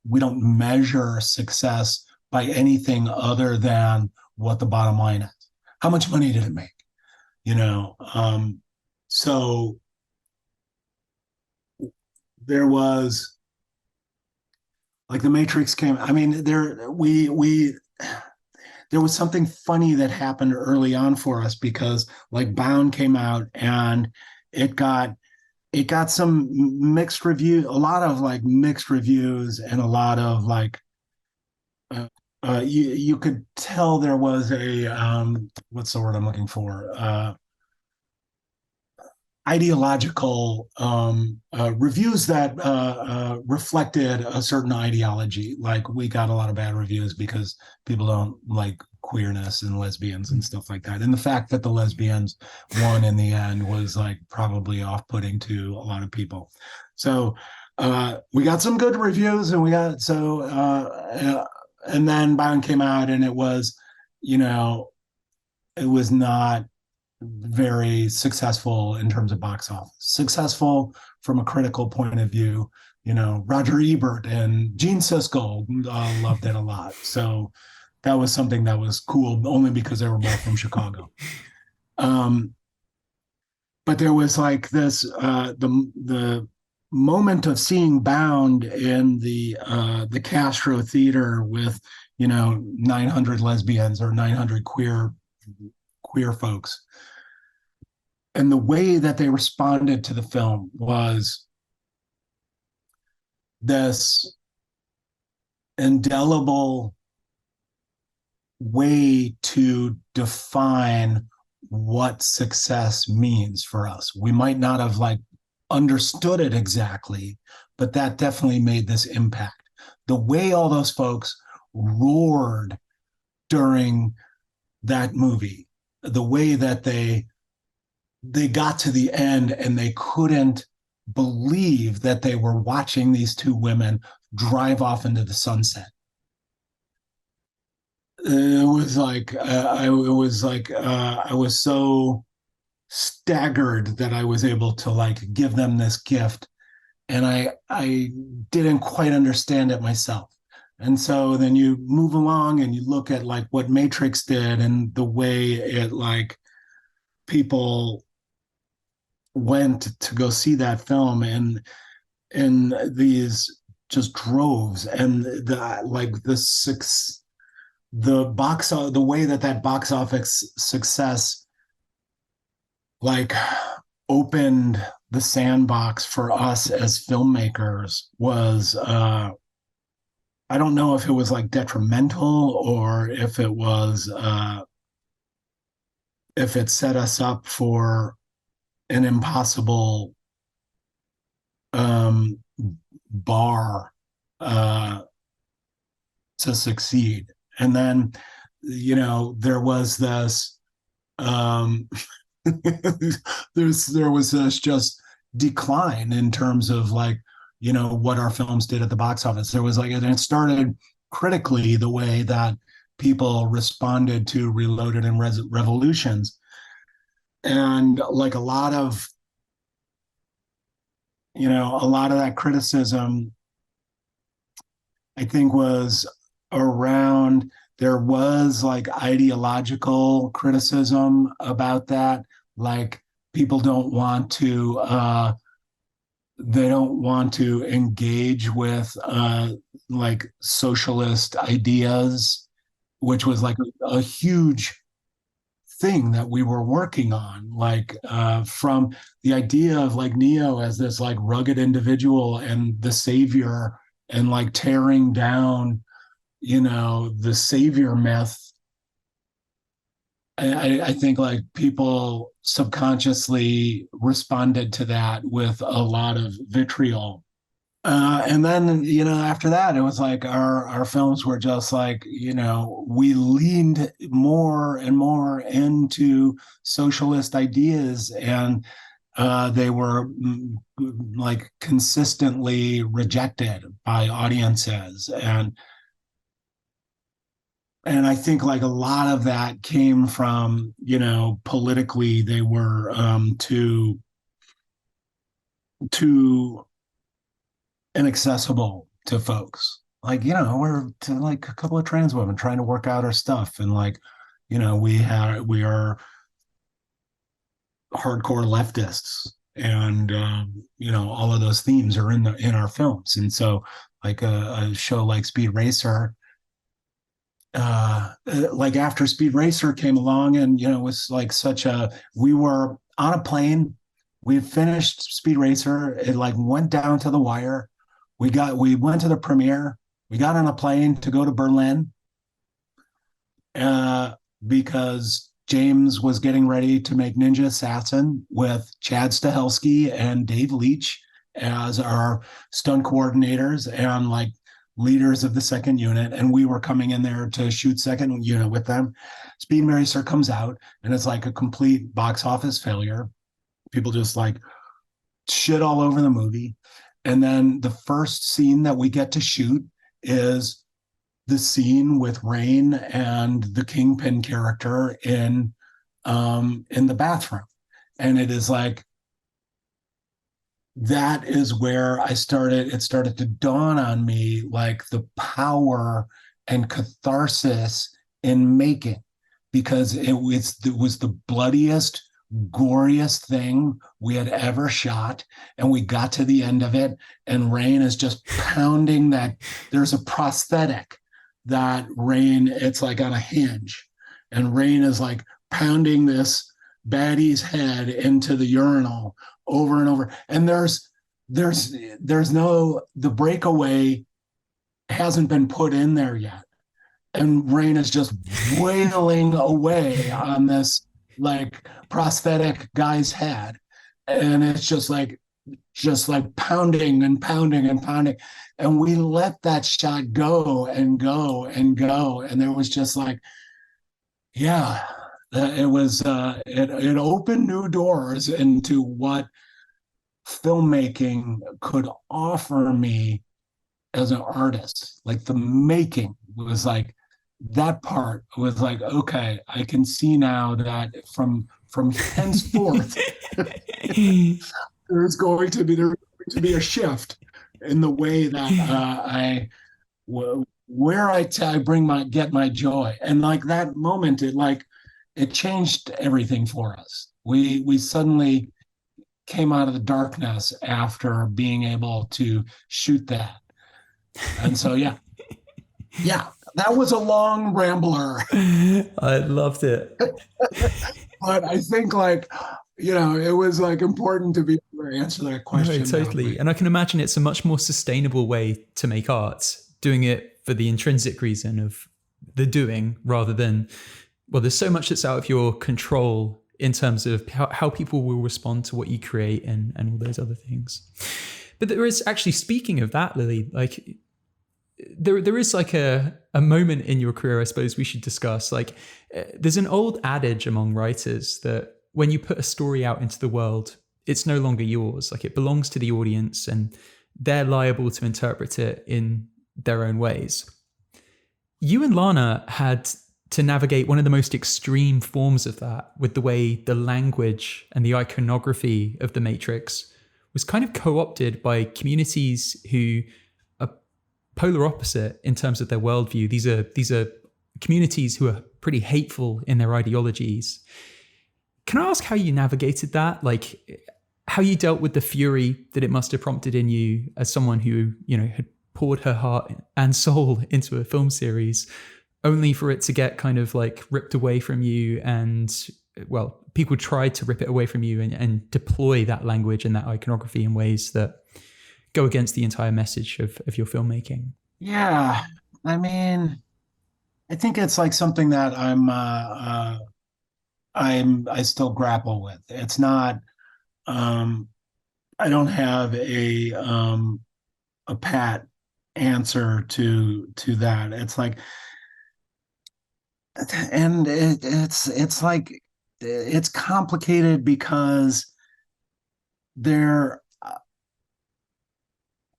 measure success by anything other than what the bottom line is. How much money did it make? So there was like the Matrix came. I mean, there was something funny that happened early on for us because like Bound came out and it got some mixed reviews, a lot of like mixed reviews, and a lot of like you could tell there was a what's the word I'm looking for, ideological reviews that reflected a certain ideology. Like we got a lot of bad reviews because people don't like queerness and lesbians and stuff like that. And the fact that the lesbians won in the end was like probably off-putting to a lot of people. So we got some good reviews, and and then Bound came out, and it was, it was not very successful in terms of box office. Successful from a critical point of view, Roger Ebert and Gene Siskel loved it a lot. So that was something that was cool, only because they were both from Chicago. But there was like this, the moment of seeing Bound in the Castro Theater with 900 lesbians or 900 queer folks. And the way that they responded to the film was this indelible way to define what success means for us. We might not have like understood it exactly, but that definitely made this impact. The way all those folks roared during that movie, the way that they got to the end and they couldn't believe that they were watching these two women drive off into the sunset. It was like I was so staggered that I was able to like give them this gift, and I didn't quite understand it myself. And so then you move along and you look at like what Matrix did and the way it like people went to go see that film in these just droves, and the way that box office success like opened the sandbox for us as filmmakers was I don't know if it was like detrimental or if it was if it set us up for an impossible bar to succeed. And then, there was this there was this just decline in terms of like, what our films did at the box office. There was like, and it started critically the way that people responded to Reloaded and Revolutions. And like a lot of that criticism, I think, was around, there was like ideological criticism about that. Like people don't want to, they don't want to engage with like socialist ideas, which was like a huge thing that we were working on, like from the idea of like Neo as this like rugged individual and the savior, and like tearing down, the savior myth. I think like people subconsciously responded to that with a lot of vitriol. And then, after that, it was like our films were just like, we leaned more and more into socialist ideas. And They were like consistently rejected by audiences, and I think like a lot of that came from, politically they were too inaccessible to folks. Like, we're to like a couple of trans women trying to work out our stuff, and like, we are hardcore leftists, and all of those themes are in our films. And so like a show like Speed Racer, like after Speed Racer came along, and it was like we were on a plane, we finished Speed Racer, it like went down to the wire, we went to the premiere, we got on a plane to go to Berlin, because James was getting ready to make Ninja Assassin with Chad Stahelski and Dave Leitch as our stunt coordinators and like leaders of the second unit. And we were coming in there to shoot second unit with them. Speed Racer comes out and it's like a complete box office failure. People just like shit all over the movie. And then the first scene that we get to shoot is the scene with Rain and the Kingpin character in the bathroom. And it is like, that is where it started to dawn on me, like the power and catharsis in making, because it was the bloodiest, goriest thing we had ever shot. And we got to the end of it, and Rain is just pounding that. There's a prosthetic that Rain, it's like on a hinge, and Rain is like pounding this baddie's head into the urinal over and over. And the breakaway hasn't been put in there yet. And Rain is just wailing away on this like prosthetic guy's head. And it's just like pounding and pounding and pounding. And we let that shot go and go and go. And there was just like, yeah, it was, it opened new doors into what filmmaking could offer me as an artist. Like the making was like, that part was like, okay, I can see now that from henceforth, there's going to be a shift in the way that where I get my joy. And like that moment, it changed everything for us. We suddenly came out of the darkness after being able to shoot that. And so, yeah, that was a long rambler. I loved it. But I think it was like important to be able to answer that question. No, totally. And I can imagine it's a much more sustainable way to make art, doing it for the intrinsic reason of the doing rather than, well, there's so much that's out of your control in terms of how people will respond to what you create and all those other things. But there is actually, speaking of that, Lily, like there is like a moment in your career, I suppose we should discuss. Like there's an old adage among writers that when you put a story out into the world, it's no longer yours. Like it belongs to the audience and they're liable to interpret it in their own ways. You and Lana had to navigate one of the most extreme forms of that with the way the language and the iconography of the Matrix was kind of co-opted by communities who are polar opposite in terms of their worldview. These are communities who are pretty hateful in their ideologies. Can I ask how you navigated that? Like how you dealt with the fury that it must have prompted in you as someone who, had poured her heart and soul into a film series, only for it to get kind of like ripped away from you. And well, people tried to rip it away from you and deploy that language and that iconography in ways that go against the entire message of your filmmaking. Yeah. I mean, I think it's like something that I still grapple with. It's not, I don't have a pat answer to that. It's like, and it's like, it's complicated because there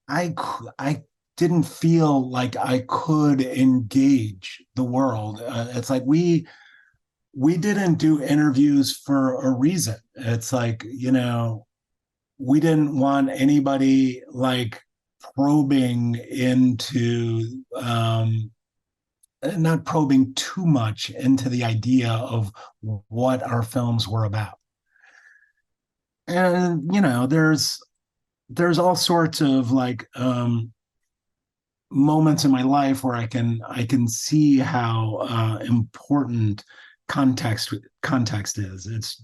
I didn't feel like I could engage the world. It's like we didn't do interviews for a reason. It's like, we didn't want anybody like probing into not probing too much into the idea of what our films were about. And there's all sorts of like moments in my life where I can see how important context is. It's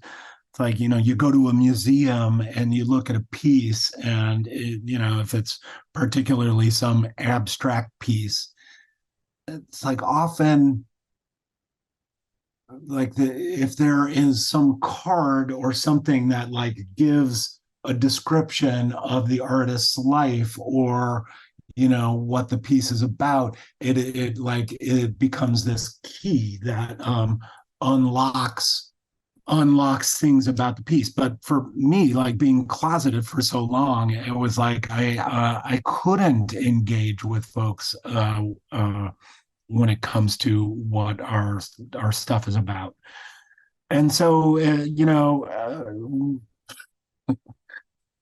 like, you go to a museum and you look at a piece, and if it's particularly some abstract piece, it's like often like if there is some card or something that like gives a description of the artist's life, or what the piece is about, it becomes this key that unlocks things about the piece. But for me, like being closeted for so long, it was like I couldn't engage with folks when it comes to what our stuff is about. And so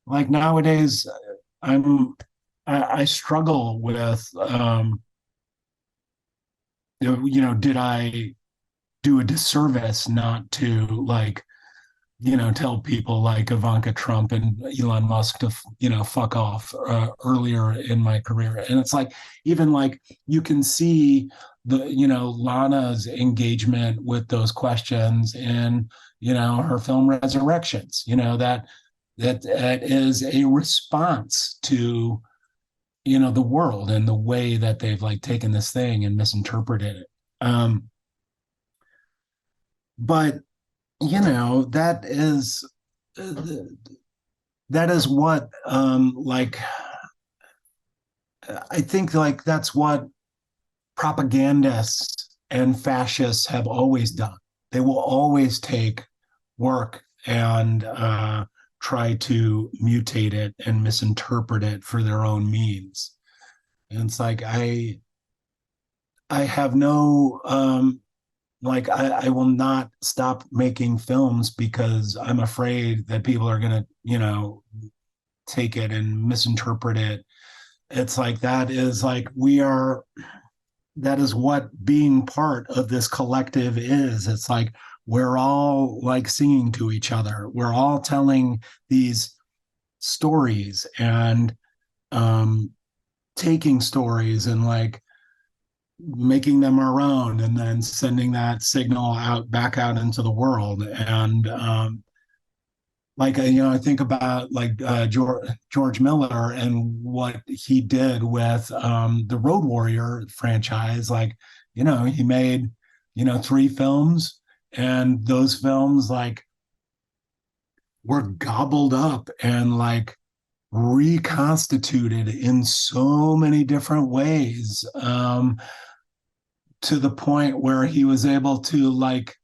like nowadays, I struggle with did I do a disservice not to like tell people like Ivanka Trump and Elon Musk to fuck off earlier in my career. And it's like, even like you can see the Lana's engagement with those questions in her film Resurrections. That is a response to the world and the way that they've like taken this thing and misinterpreted it. But that is what like I think like that's what propagandists and fascists have always done. They will always take work and try to mutate it and misinterpret it for their own means. And it's like I have no like I will not stop making films because I'm afraid that people are going to take it and misinterpret it. It's like that is what being part of this collective is. It's like we're all like singing to each other. We're all telling these stories and taking stories and like making them our own, and then sending that signal back out into the world. And like I think about like George Miller and what he did with the Road Warrior franchise. Like he made 3 films, and those films like were gobbled up and like reconstituted in so many different ways, to the point where he was able to like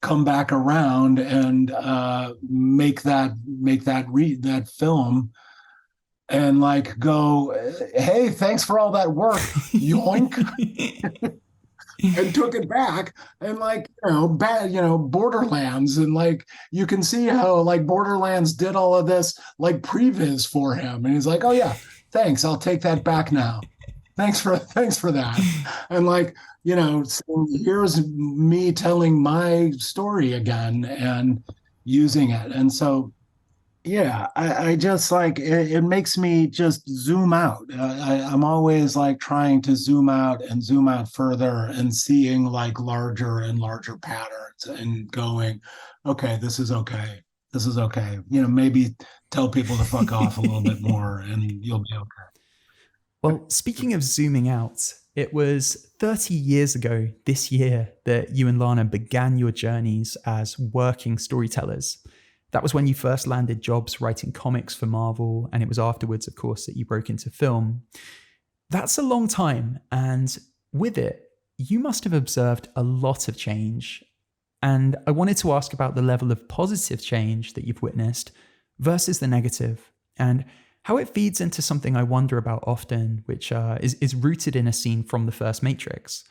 come back around and make that film and like go, hey, thanks for all that work, yoink. And took it back, and like Borderlands, and like you can see how like Borderlands did all of this like previs for him, and he's like, oh yeah, thanks, I'll take that back now, thanks for that. And like so here's me telling my story again and using it. And so yeah, I just like it makes me just zoom out. I'm always like trying to zoom out and zoom out further and seeing like larger and larger patterns and going, okay, this is okay. This is okay. Maybe tell people to fuck off a little bit more and you'll be okay. Well, speaking of zooming out, it was 30 years ago this year that you and Lana began your journeys as working storytellers. That was when you first landed jobs writing comics for Marvel, and it was afterwards, of course, that you broke into film. That's a long time, and with it, you must have observed a lot of change. And I wanted to ask about the level of positive change that you've witnessed, versus the negative, and how it feeds into something I wonder about often, which is rooted in a scene from the first Matrix.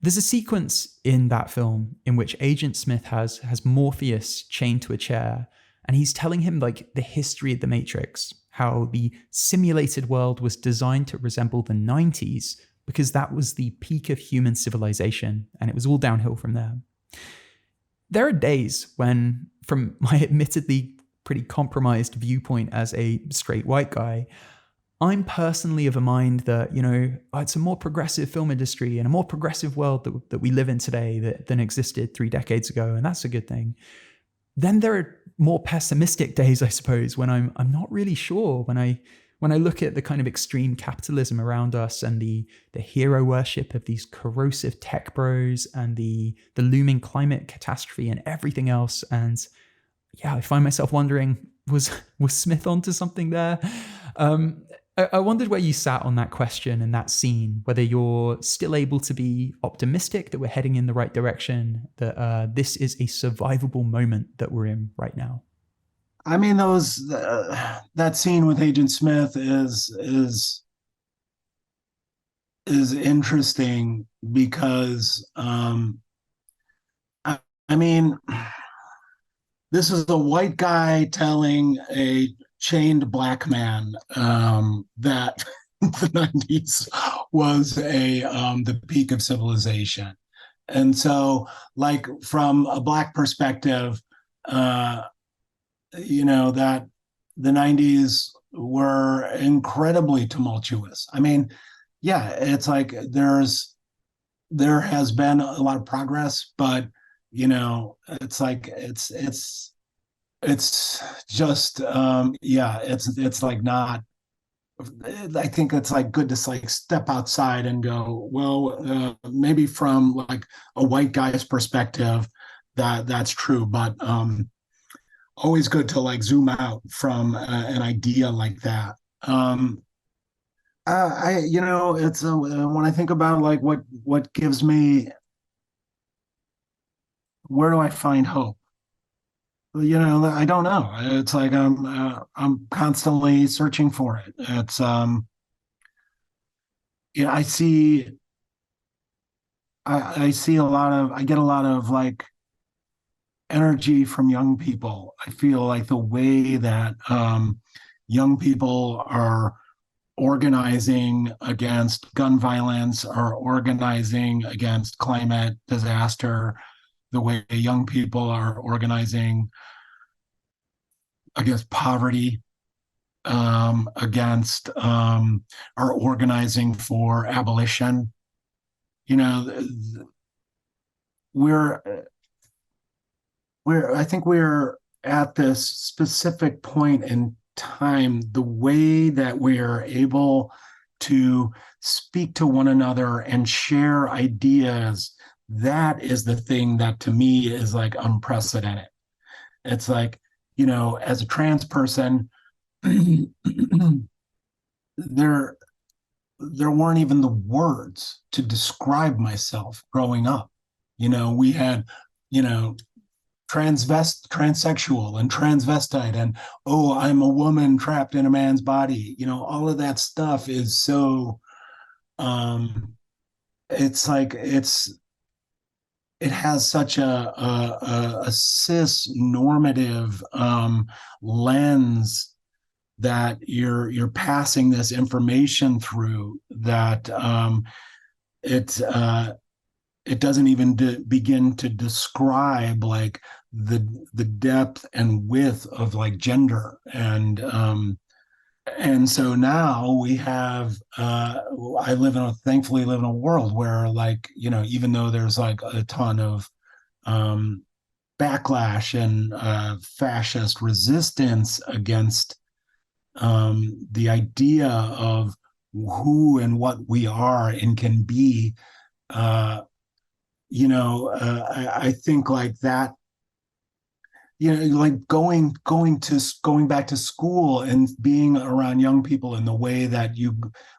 There's a sequence in that film in which Agent Smith has Morpheus chained to a chair, and he's telling him like the history of the Matrix, how the simulated world was designed to resemble the 90s because that was the peak of human civilization, and it was all downhill from there. There are days when, from my admittedly pretty compromised viewpoint as a straight white guy, I'm personally of a mind that, it's a more progressive film industry and a more progressive world that we live in today than existed 3 decades ago, and that's a good thing. Then there are more pessimistic days, I suppose, when I'm not really sure, when I look at the kind of extreme capitalism around us and the hero worship of these corrosive tech bros and the looming climate catastrophe and everything else, and yeah, I find myself wondering, was Smith onto something there? I wondered where you sat on that question and that scene, whether you're still able to be optimistic that we're heading in the right direction, that this is a survivable moment that we're in right now. I mean, that scene with Agent Smith is interesting because I mean, this is a white guy telling a chained black man that the 90s was the peak of civilization. And so, like, from a black perspective, that the 90s were incredibly tumultuous. I mean, yeah, it's like there has been a lot of progress, but it's like it's just it's like not. I think it's like good to like step outside and go, well, maybe from like a white guy's perspective that's true, but always good to like zoom out from an idea like that. It's when I think about like what gives me, where do I find hope? I don't know. It's like I'm constantly searching for it. It's I see I get a lot of like energy from young people. I feel like the way that young people are organizing against gun violence, are organizing against climate disaster, the way young people are organizing against poverty, are organizing for abolition. We're I think we're at this specific point in time, the way that we are able to speak to one another and share ideas, that is the thing that to me is like unprecedented. It's like, as a trans person, there weren't even the words to describe myself growing up. We had, transsexual and transvestite and, oh, I'm a woman trapped in a man's body. All of that stuff is so it's like it has such a cis normative lens that you're passing this information through, that it doesn't even begin to describe like the depth and width of like gender. And so now we have thankfully live in a world where, like, even though there's like a ton of backlash and fascist resistance against the idea of who and what we are and can be, I think like that, like going back to school and being around young people in the way that you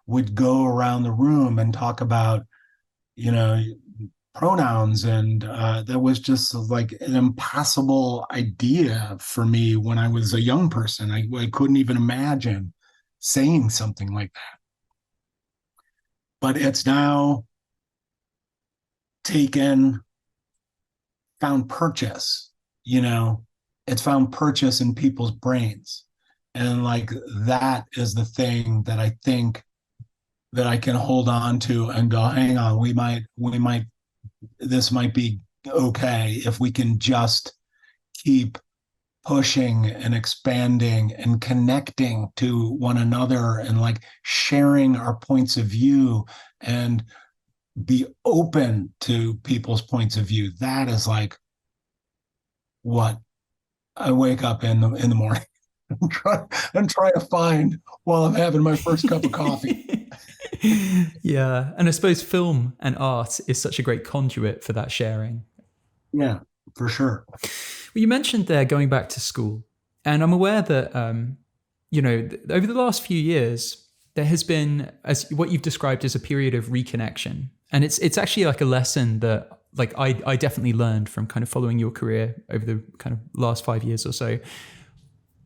would go around the room and talk about, pronouns, and that was just like an impossible idea for me when I was a young person. I couldn't even imagine saying something like that. But it's now taken found purchase, you know, it's found purchase in people's brains. And like that is the thing that I think that I can hold on to and go, hang on, we might, this might be okay if we can just keep pushing and expanding and connecting to one another and like sharing our points of view and be open to people's points of view. That is like what I wake up in the morning and try to find while I'm having my first cup of coffee. Yeah. And I suppose film and art is such a great conduit for that sharing. Yeah, for sure. Well, you mentioned there going back to school, and I'm aware that, over the last few years, there has been, as what you've described as a period of reconnection. And it's actually like a lesson that like I definitely learned from kind of following your career over the kind of last 5 years or so.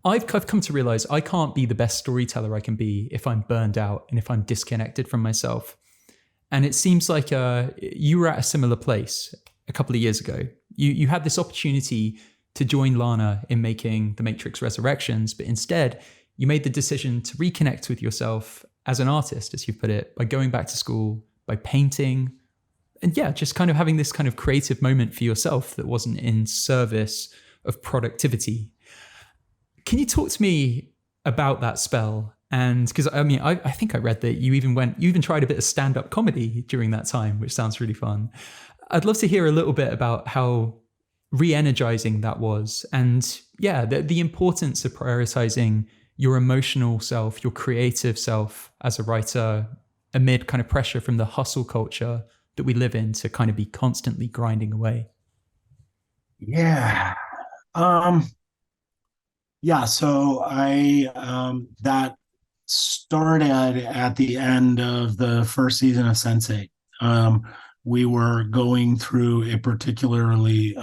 I've come to realize I can't be the best storyteller I can be if I'm burned out and if I'm disconnected from myself. And it seems like you were at a similar place a couple of years ago. You had this opportunity to join Lana in making The Matrix Resurrections, but instead you made the decision to reconnect with yourself as an artist, as you put it, by going back to school, by painting, and yeah, just kind of having this kind of creative moment for yourself that wasn't in service of productivity. Can you talk to me about that spell? And because I mean, I think I read that you even tried a bit of stand-up comedy during that time, which sounds really fun. I'd love to hear a little bit about how re-energizing that was, and yeah, the importance of prioritizing your emotional self, your creative self as a writer amid kind of pressure from the hustle culture that we live in to kind of be constantly grinding away. Yeah. Um, yeah, so I that started at the end of the first season of Sense8. We were going through a particularly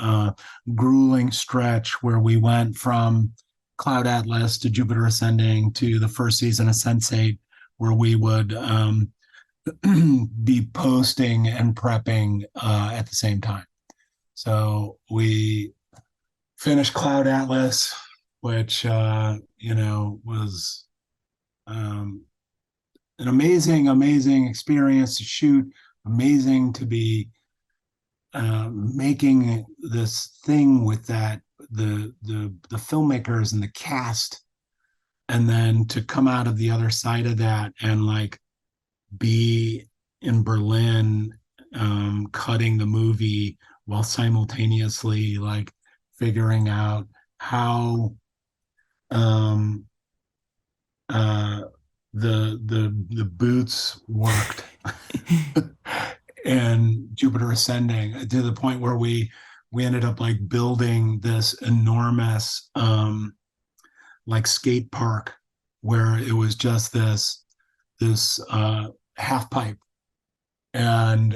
grueling stretch where we went from Cloud Atlas to Jupiter Ascending to the first season of Sense8, where we would be posting and prepping at the same time. So we finished Cloud Atlas, which was an amazing experience to shoot, amazing to be making this thing with the filmmakers and the cast, and then to come out of the other side of that and like be in Berlin cutting the movie while simultaneously like figuring out how the boots worked and Jupiter Ascending, to the point where we ended up like building this enormous like skate park where it was just this half pipe, and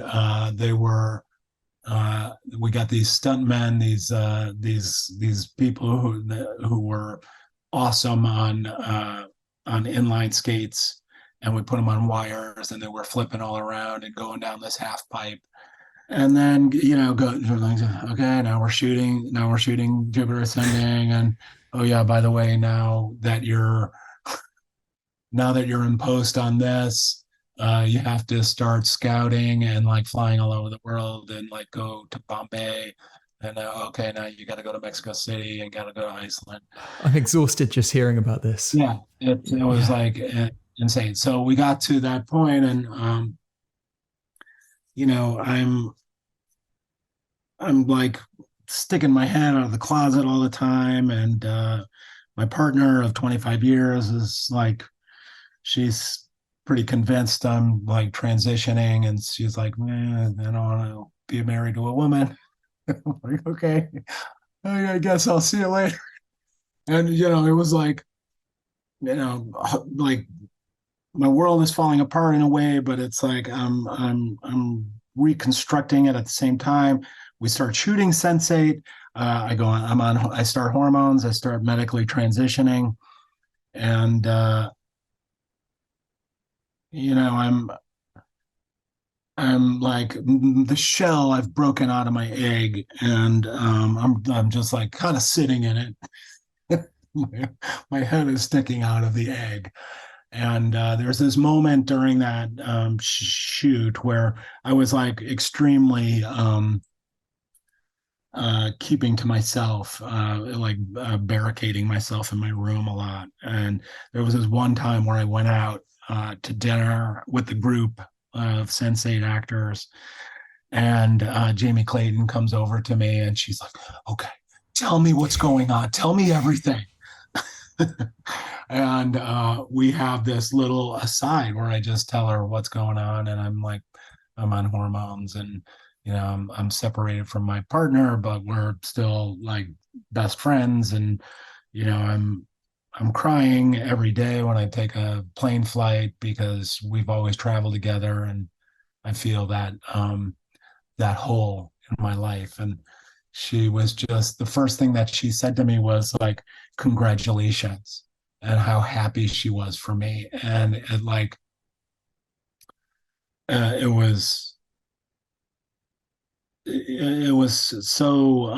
they were we got these stuntmen, these people who were awesome on inline skates, and we put them on wires, and they were flipping all around and going down this half pipe. And then go, okay, now we're shooting Jupiter Ascending, and oh yeah, by the way, now that you're in post on this, you have to start scouting and like flying all over the world and like go to Bombay. And okay, now you got to go to Mexico City and got to go to Iceland. I'm exhausted just hearing about this. Yeah, it was like insane. So we got to that point, and I'm like sticking my head out of the closet all the time, and my partner of 25 years is like, she's pretty convinced I'm like transitioning, and she's like, man, I don't want to be married to a woman. I'm like, okay, I guess I'll see you later. And it was like, like my world is falling apart in a way, but it's like I'm reconstructing it at the same time. We start shooting Sense8. I start hormones. I start medically transitioning, and I'm like the shell I've broken out of my egg, and I'm just like kind of sitting in it. my head is sticking out of the egg, and there's this moment during that shoot where I was like extremely keeping to myself, barricading myself in my room a lot. And there was this one time where I went out to dinner with the group of Sense8 actors, and Jamie Clayton comes over to me and she's like, "Okay, tell me what's going on. Tell me everything." And we have this little aside where I just tell her what's going on, and I'm like, I'm on hormones, and I'm separated from my partner, but we're still like best friends, and I'm crying every day when I take a plane flight because we've always traveled together, and I feel that hole in my life. And she was just, the first thing that she said to me was like, "Congratulations," and how happy she was for me. And it was so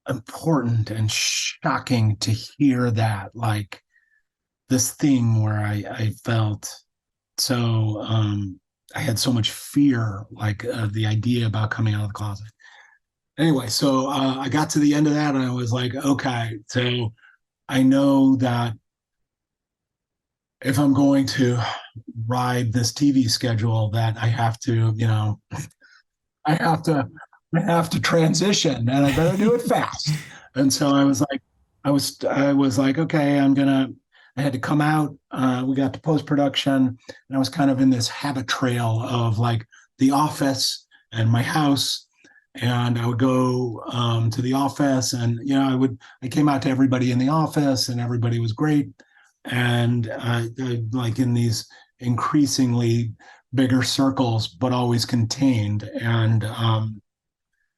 important and shocking to hear that, like, this thing where I felt so I had so much fear, like the idea about coming out of the closet. Anyway, so I got to the end of that and I was like, okay, so I know that if I'm going to ride this TV schedule, that I have to, I have to, I have to transition, and I better do it fast. And so I was like, okay, I had to come out. We got to post production, and I was kind of in this habit trail of like the office and my house. And I would go to the office, and I came out to everybody in the office, and everybody was great. And like in these increasingly bigger circles, but always contained. And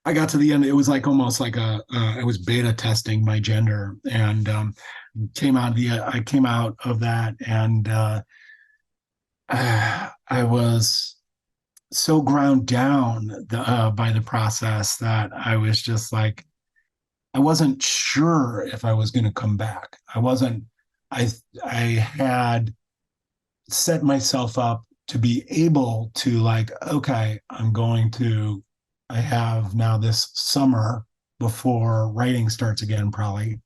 I got to the end. It was like almost like I was beta testing my gender, and I came out of that, and I was so ground down by the process that I was just like, I wasn't sure if I was going to come back. I wasn't. I had set myself up to be able to, like, okay, I have now this summer before writing starts again, probably.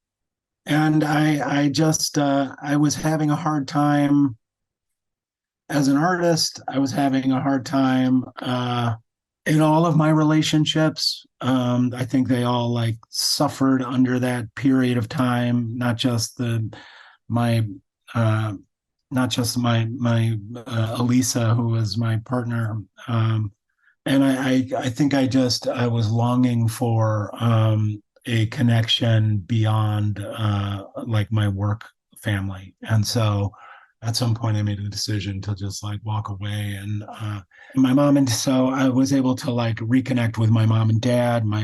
And I just, I was having a hard time as an artist. I was having a hard time in all of my relationships. I think they all like suffered under that period of time, my uh, not just my Elisa, who was my partner. And I think I was longing for a connection beyond like my work family. And so at some point I made a decision to just like walk away, and my mom, and so I was able to like reconnect with my mom and dad. My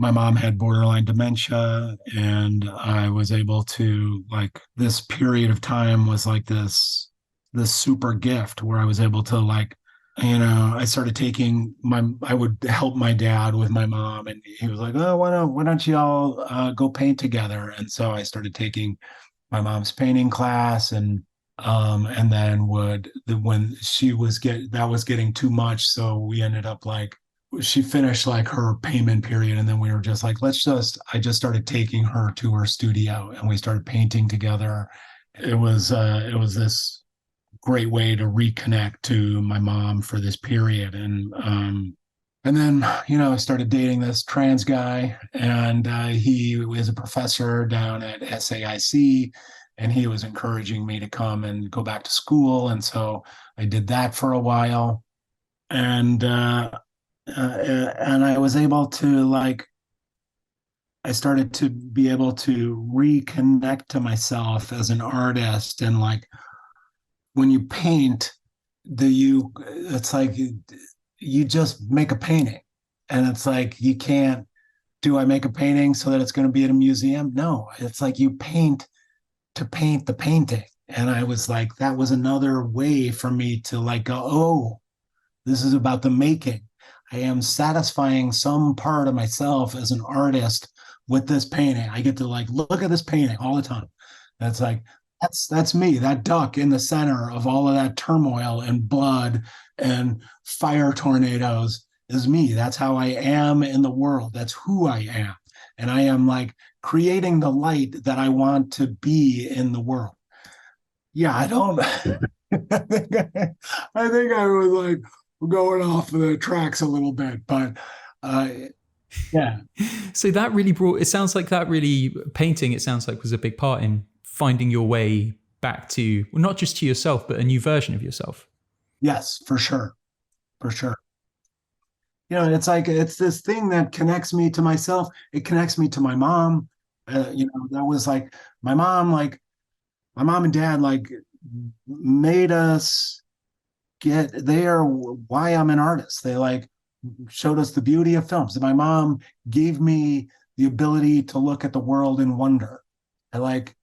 mom had borderline dementia, and I was able to, like, this period of time was like this super gift where I was able to, like, I started I would help my dad with my mom, and he was like, "Oh, why don't you all go paint together?" And so I started taking my mom's painting class, and then when that was getting too much, so we ended up, like, she finished like her payment period, and then we were just like, I just started taking her to her studio, and we started painting together. It was this great way to reconnect to my mom for this period. And then, I started dating this trans guy, and he was a professor down at SAIC, and he was encouraging me to come and go back to school. And so I did that for a while. And I was able to, like, I started to be able to reconnect to myself as an artist, and like when you paint, it's like you just make a painting, and it's like you can't. Do I make a painting so that it's going to be at a museum? No, it's like you paint to paint the painting. And I was like, that was another way for me to like go, oh, this is about the making. I am satisfying some part of myself as an artist with this painting. I get to like look at this painting all the time. That's like that's me, that duck in the center of all of that turmoil and blood and fire tornadoes is me. That's how I am in the world. That's who I am. And I am like creating the light that I want to be in the world. Yeah, I don't I think I was like going off the tracks a little bit, but yeah. So that really brought, it sounds like that really, painting, it sounds like was a big part in finding your way back to, well, not just to yourself, but a new version of yourself. Yes, for sure. For sure. It's like it's this thing that connects me to myself. It connects me to my mom. That was like my mom and dad like made us they are why I'm an artist. They like showed us the beauty of films. My mom gave me the ability to look at the world in wonder. I like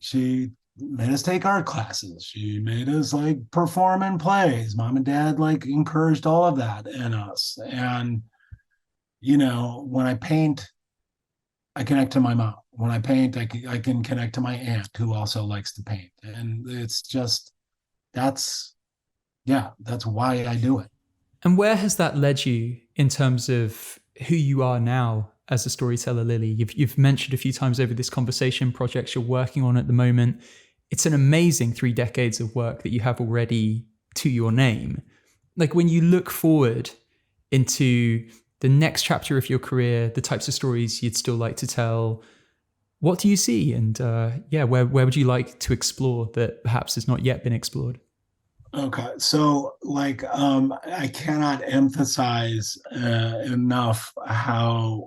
she made us take art classes. She made us like perform in plays. Mom and dad like encouraged all of that in us. And when I paint, I connect to my mom. When I paint, I can connect to my aunt who also likes to paint. And it's just that's why I do it. And where has that led you in terms of who you are now as a storyteller, Lilly? You've mentioned a few times over this conversation projects you're working on at the moment. It's an amazing 3 decades of work that you have already to your name. Like when you look forward into the next chapter of your career, the types of stories you'd still like to tell, what do you see? And where would you like to explore that perhaps has not yet been explored? Okay, so like I cannot emphasize enough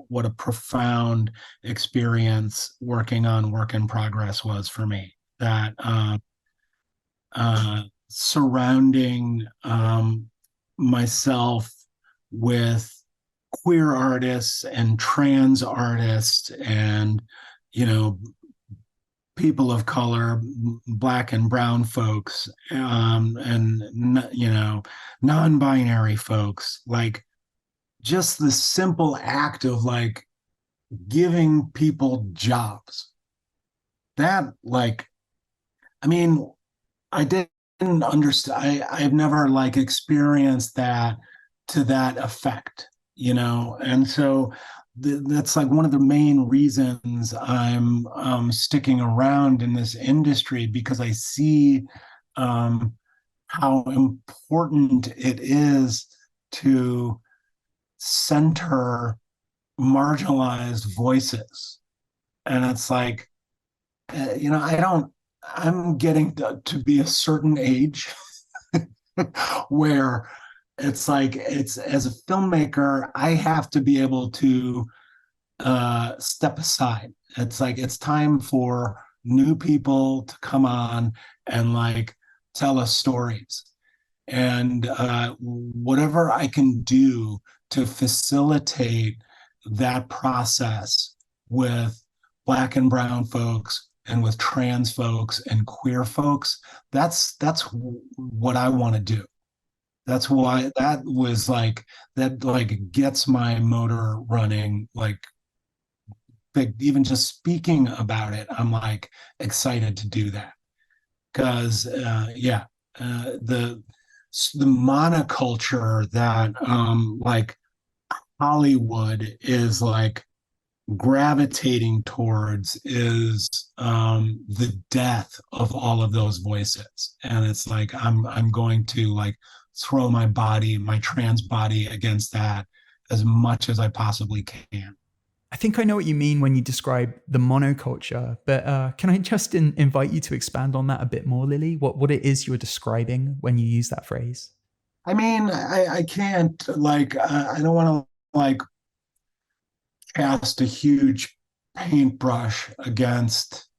what a profound experience working on work in progress was for me. That surrounding myself with queer artists and trans artists and you know people of color, Black and brown folks, and non-binary folks, like just the simple act of like giving people jobs. That like, I mean, I didn't understand. I've never like experienced that to that effect, and so that's like one of the main reasons I'm sticking around in this industry because I see how important it is to center marginalized voices. And it's like, I'm getting to be a certain age where it's like it's as a filmmaker I have to be able to step aside. It's like it's time for new people to come on and like tell us stories, and whatever I can do to facilitate that process with Black and brown folks and with trans folks and queer folks, that's what I want to do. That's why that like gets my motor running. Like even just speaking about it, I'm like excited to do that because the monoculture that like Hollywood is like gravitating towards is the death of all of those voices. And it's like I'm going to like throw my trans body against that as much as I possibly can. I think I know what you mean when you describe the monoculture, but can I just invite you to expand on that a bit more, Lilly? What it is you're describing when you use that phrase? I mean, I can't like I don't want to like cast a huge paintbrush against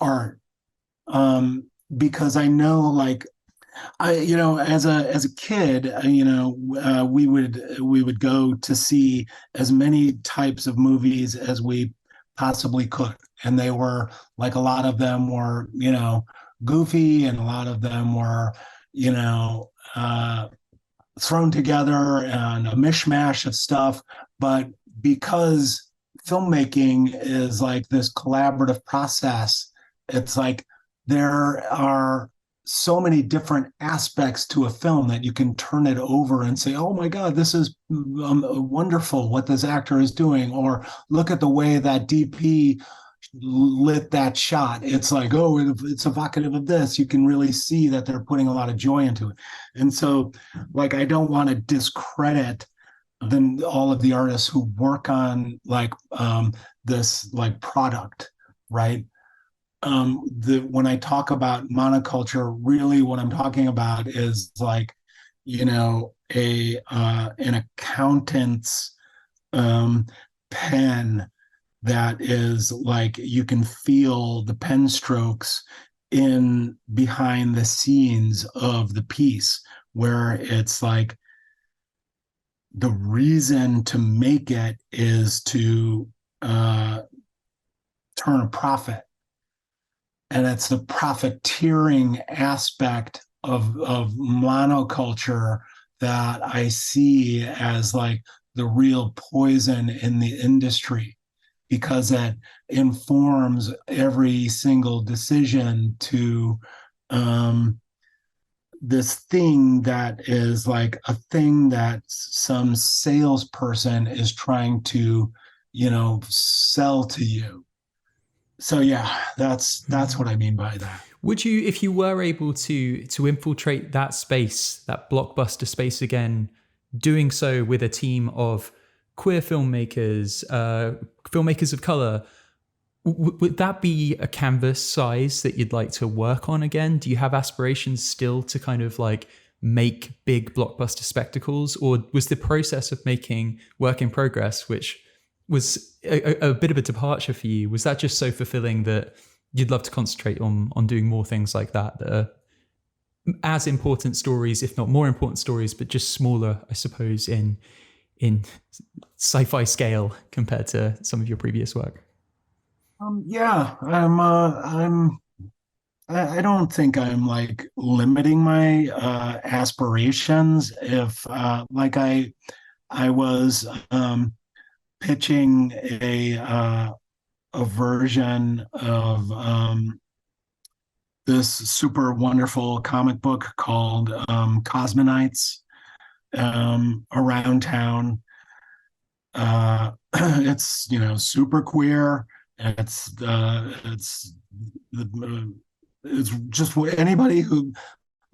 art. because I know, like, as a kid, we would go to see as many types of movies as we possibly could, and they were like, a lot of them were, goofy, and a lot of them were, you know, thrown together and a mishmash of stuff. But because filmmaking is like this collaborative process, it's like there are so many different aspects to a film that you can turn it over and say, oh my God, this is wonderful what this actor is doing. Or look at the way that DP lit that shot. It's like, oh, it's evocative of this. You can really see that they're putting a lot of joy into it. And so, like, I don't want to discredit then all of the artists who work on, like, this, like, product, right? When I talk about monoculture, really what I'm talking about is, like, a an accountant's pen, that is like, you can feel the pen strokes in behind the scenes of the piece, where it's like the reason to make it is to turn a profit, and it's the profiteering aspect of monoculture that I see as like the real poison in the industry, because it informs every single decision to this thing that is like a thing that some salesperson is trying to, sell to you. So yeah, that's what I mean by that. Would you, if you were able to infiltrate that space, that blockbuster space again, doing so with a team of queer filmmakers, filmmakers of color, would that be a canvas size that you'd like to work on again? Do you have aspirations still to kind of like make big blockbuster spectacles, or was the process of making work in progress, which was a bit of a departure for you, was that just so fulfilling that you'd love to concentrate on doing more things like that are as important stories, if not more important stories, but just smaller, I suppose, in sci-fi scale compared to some of your previous work? Yeah, I don't think I'm like limiting my aspirations. If like I was pitching a version of this super wonderful comic book called Cosmonites around town. It's, super queer. It's just anybody who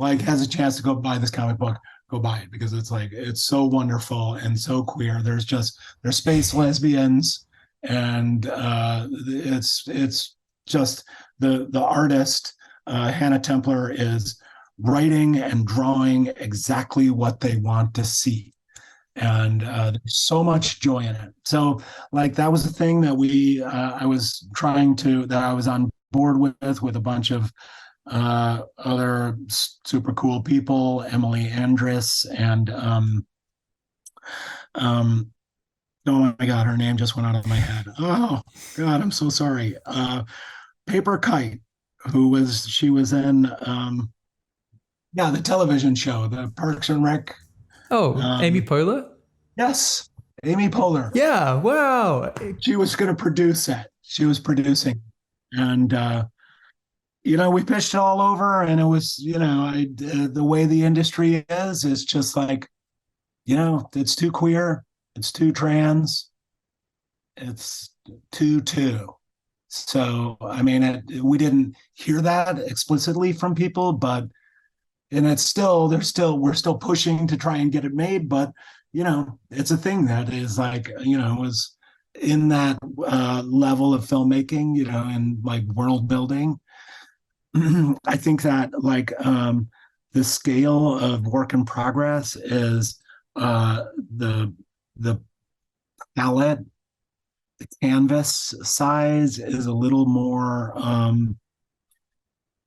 like has a chance to go buy this comic book, go buy it, because it's like, it's so wonderful and so queer. There's space lesbians, and it's just the artist, Hannah Templer, is writing and drawing exactly what they want to see, and there's so much joy in it. So, like, that was the thing that I was that I was on board with a bunch of other super cool people, Emily Andress, and oh my God, her name just went out of my head. Oh God, I'm so sorry. Paper Kite, she was in yeah, the television show, the Parks and Rec. Oh, Amy Um, Poehler? yes, Amy Poehler. Yeah, wow. She was going to produce it. She was producing, and we pitched it all over, and it was, the way the industry is just like, it's too queer, it's too trans, it's too. So, I mean, we didn't hear that explicitly from people, but, and we're still pushing to try and get it made, but, it's a thing that is like, was in that level of filmmaking, and like world building. I think that, like, the scale of work in progress is the palette, the canvas size is a little more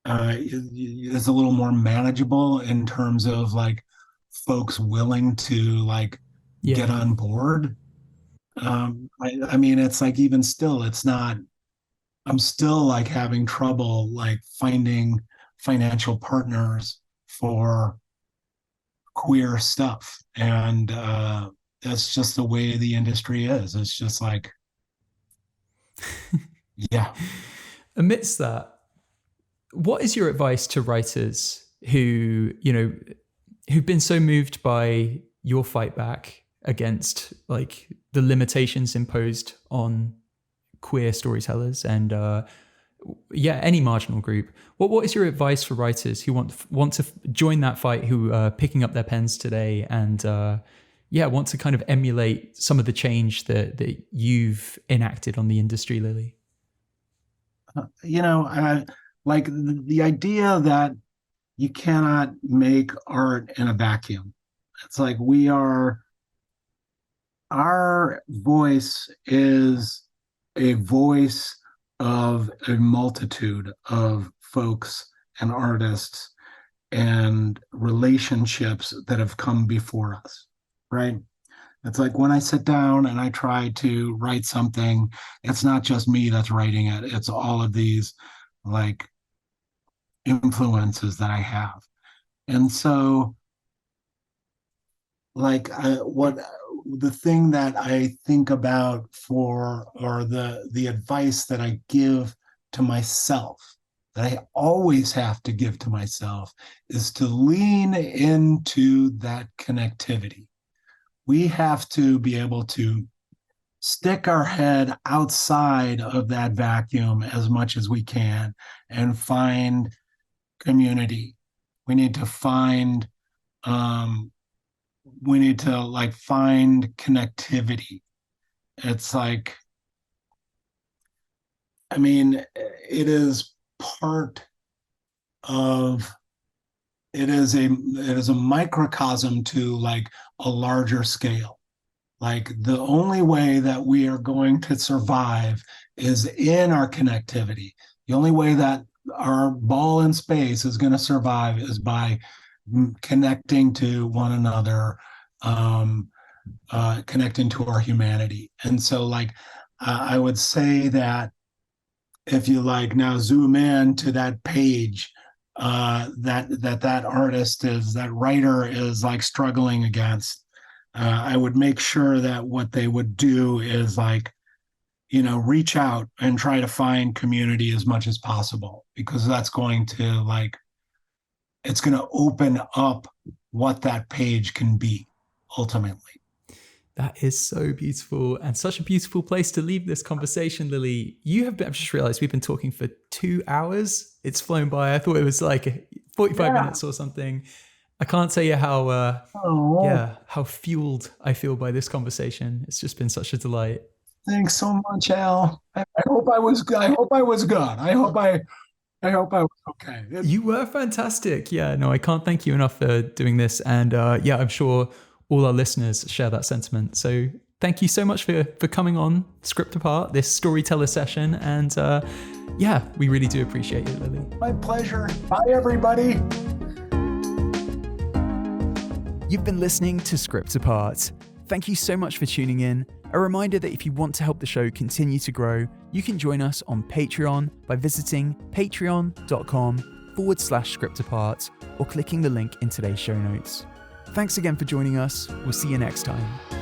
is a little more manageable in terms of like folks willing to like get Yeah. on board. I mean, it's like even still, it's not. I'm still like having trouble like finding financial partners for queer stuff, and that's just the way the industry is. It's just like, yeah. Amidst that, what is your advice to writers who, who've been so moved by your fight back against like the limitations imposed on queer storytellers and any marginal group? What is your advice for writers who want to join that fight, who are picking up their pens today and want to kind of emulate some of the change that you've enacted on the industry, Lilly? Like the idea that you cannot make art in a vacuum. It's like our voice is a voice of a multitude of folks and artists and relationships that have come before us, right? It's like when I sit down and I try to write something, it's not just me that's writing it, it's all of these like influences that I have. And so, like, what the thing that I think about for, or the advice that I give to myself, that I always have to give to myself, is to lean into that connectivity. We have to be able to stick our head outside of that vacuum as much as we can and find community. We need to find like find connectivity. It's like, I mean, it is part of, it is a microcosm to like a larger scale. Like the only way that we are going to survive is in our connectivity. The only way that our ball in space is going to survive is by connecting to one another, connecting to our humanity. And so, like, I would say that if you like now zoom in to that page, that artist is, that writer is like struggling against, I would make sure that what they would do is like, reach out and try to find community as much as possible, because that's going to like, it's going to open up what that page can be ultimately. That is so beautiful, and such a beautiful place to leave this conversation, Lilly. I've just realized we've been talking for 2 hours. It's flown by. I thought it was like 45 minutes or something. I can't tell you how how fueled I feel by this conversation. It's just been such a delight. Thanks so much, Al. I hope I was good. I hope I was okay. You were fantastic. Yeah, no, I can't thank you enough for doing this. And I'm sure all our listeners share that sentiment. So thank you so much for coming on Script Apart, this storyteller session. And we really do appreciate it, Lilly. My pleasure. Bye, everybody. You've been listening to Script Apart. Thank you so much for tuning in. A reminder that if you want to help the show continue to grow, you can join us on Patreon by visiting patreon.com/scriptapart or clicking the link in today's show notes. Thanks again for joining us. We'll see you next time.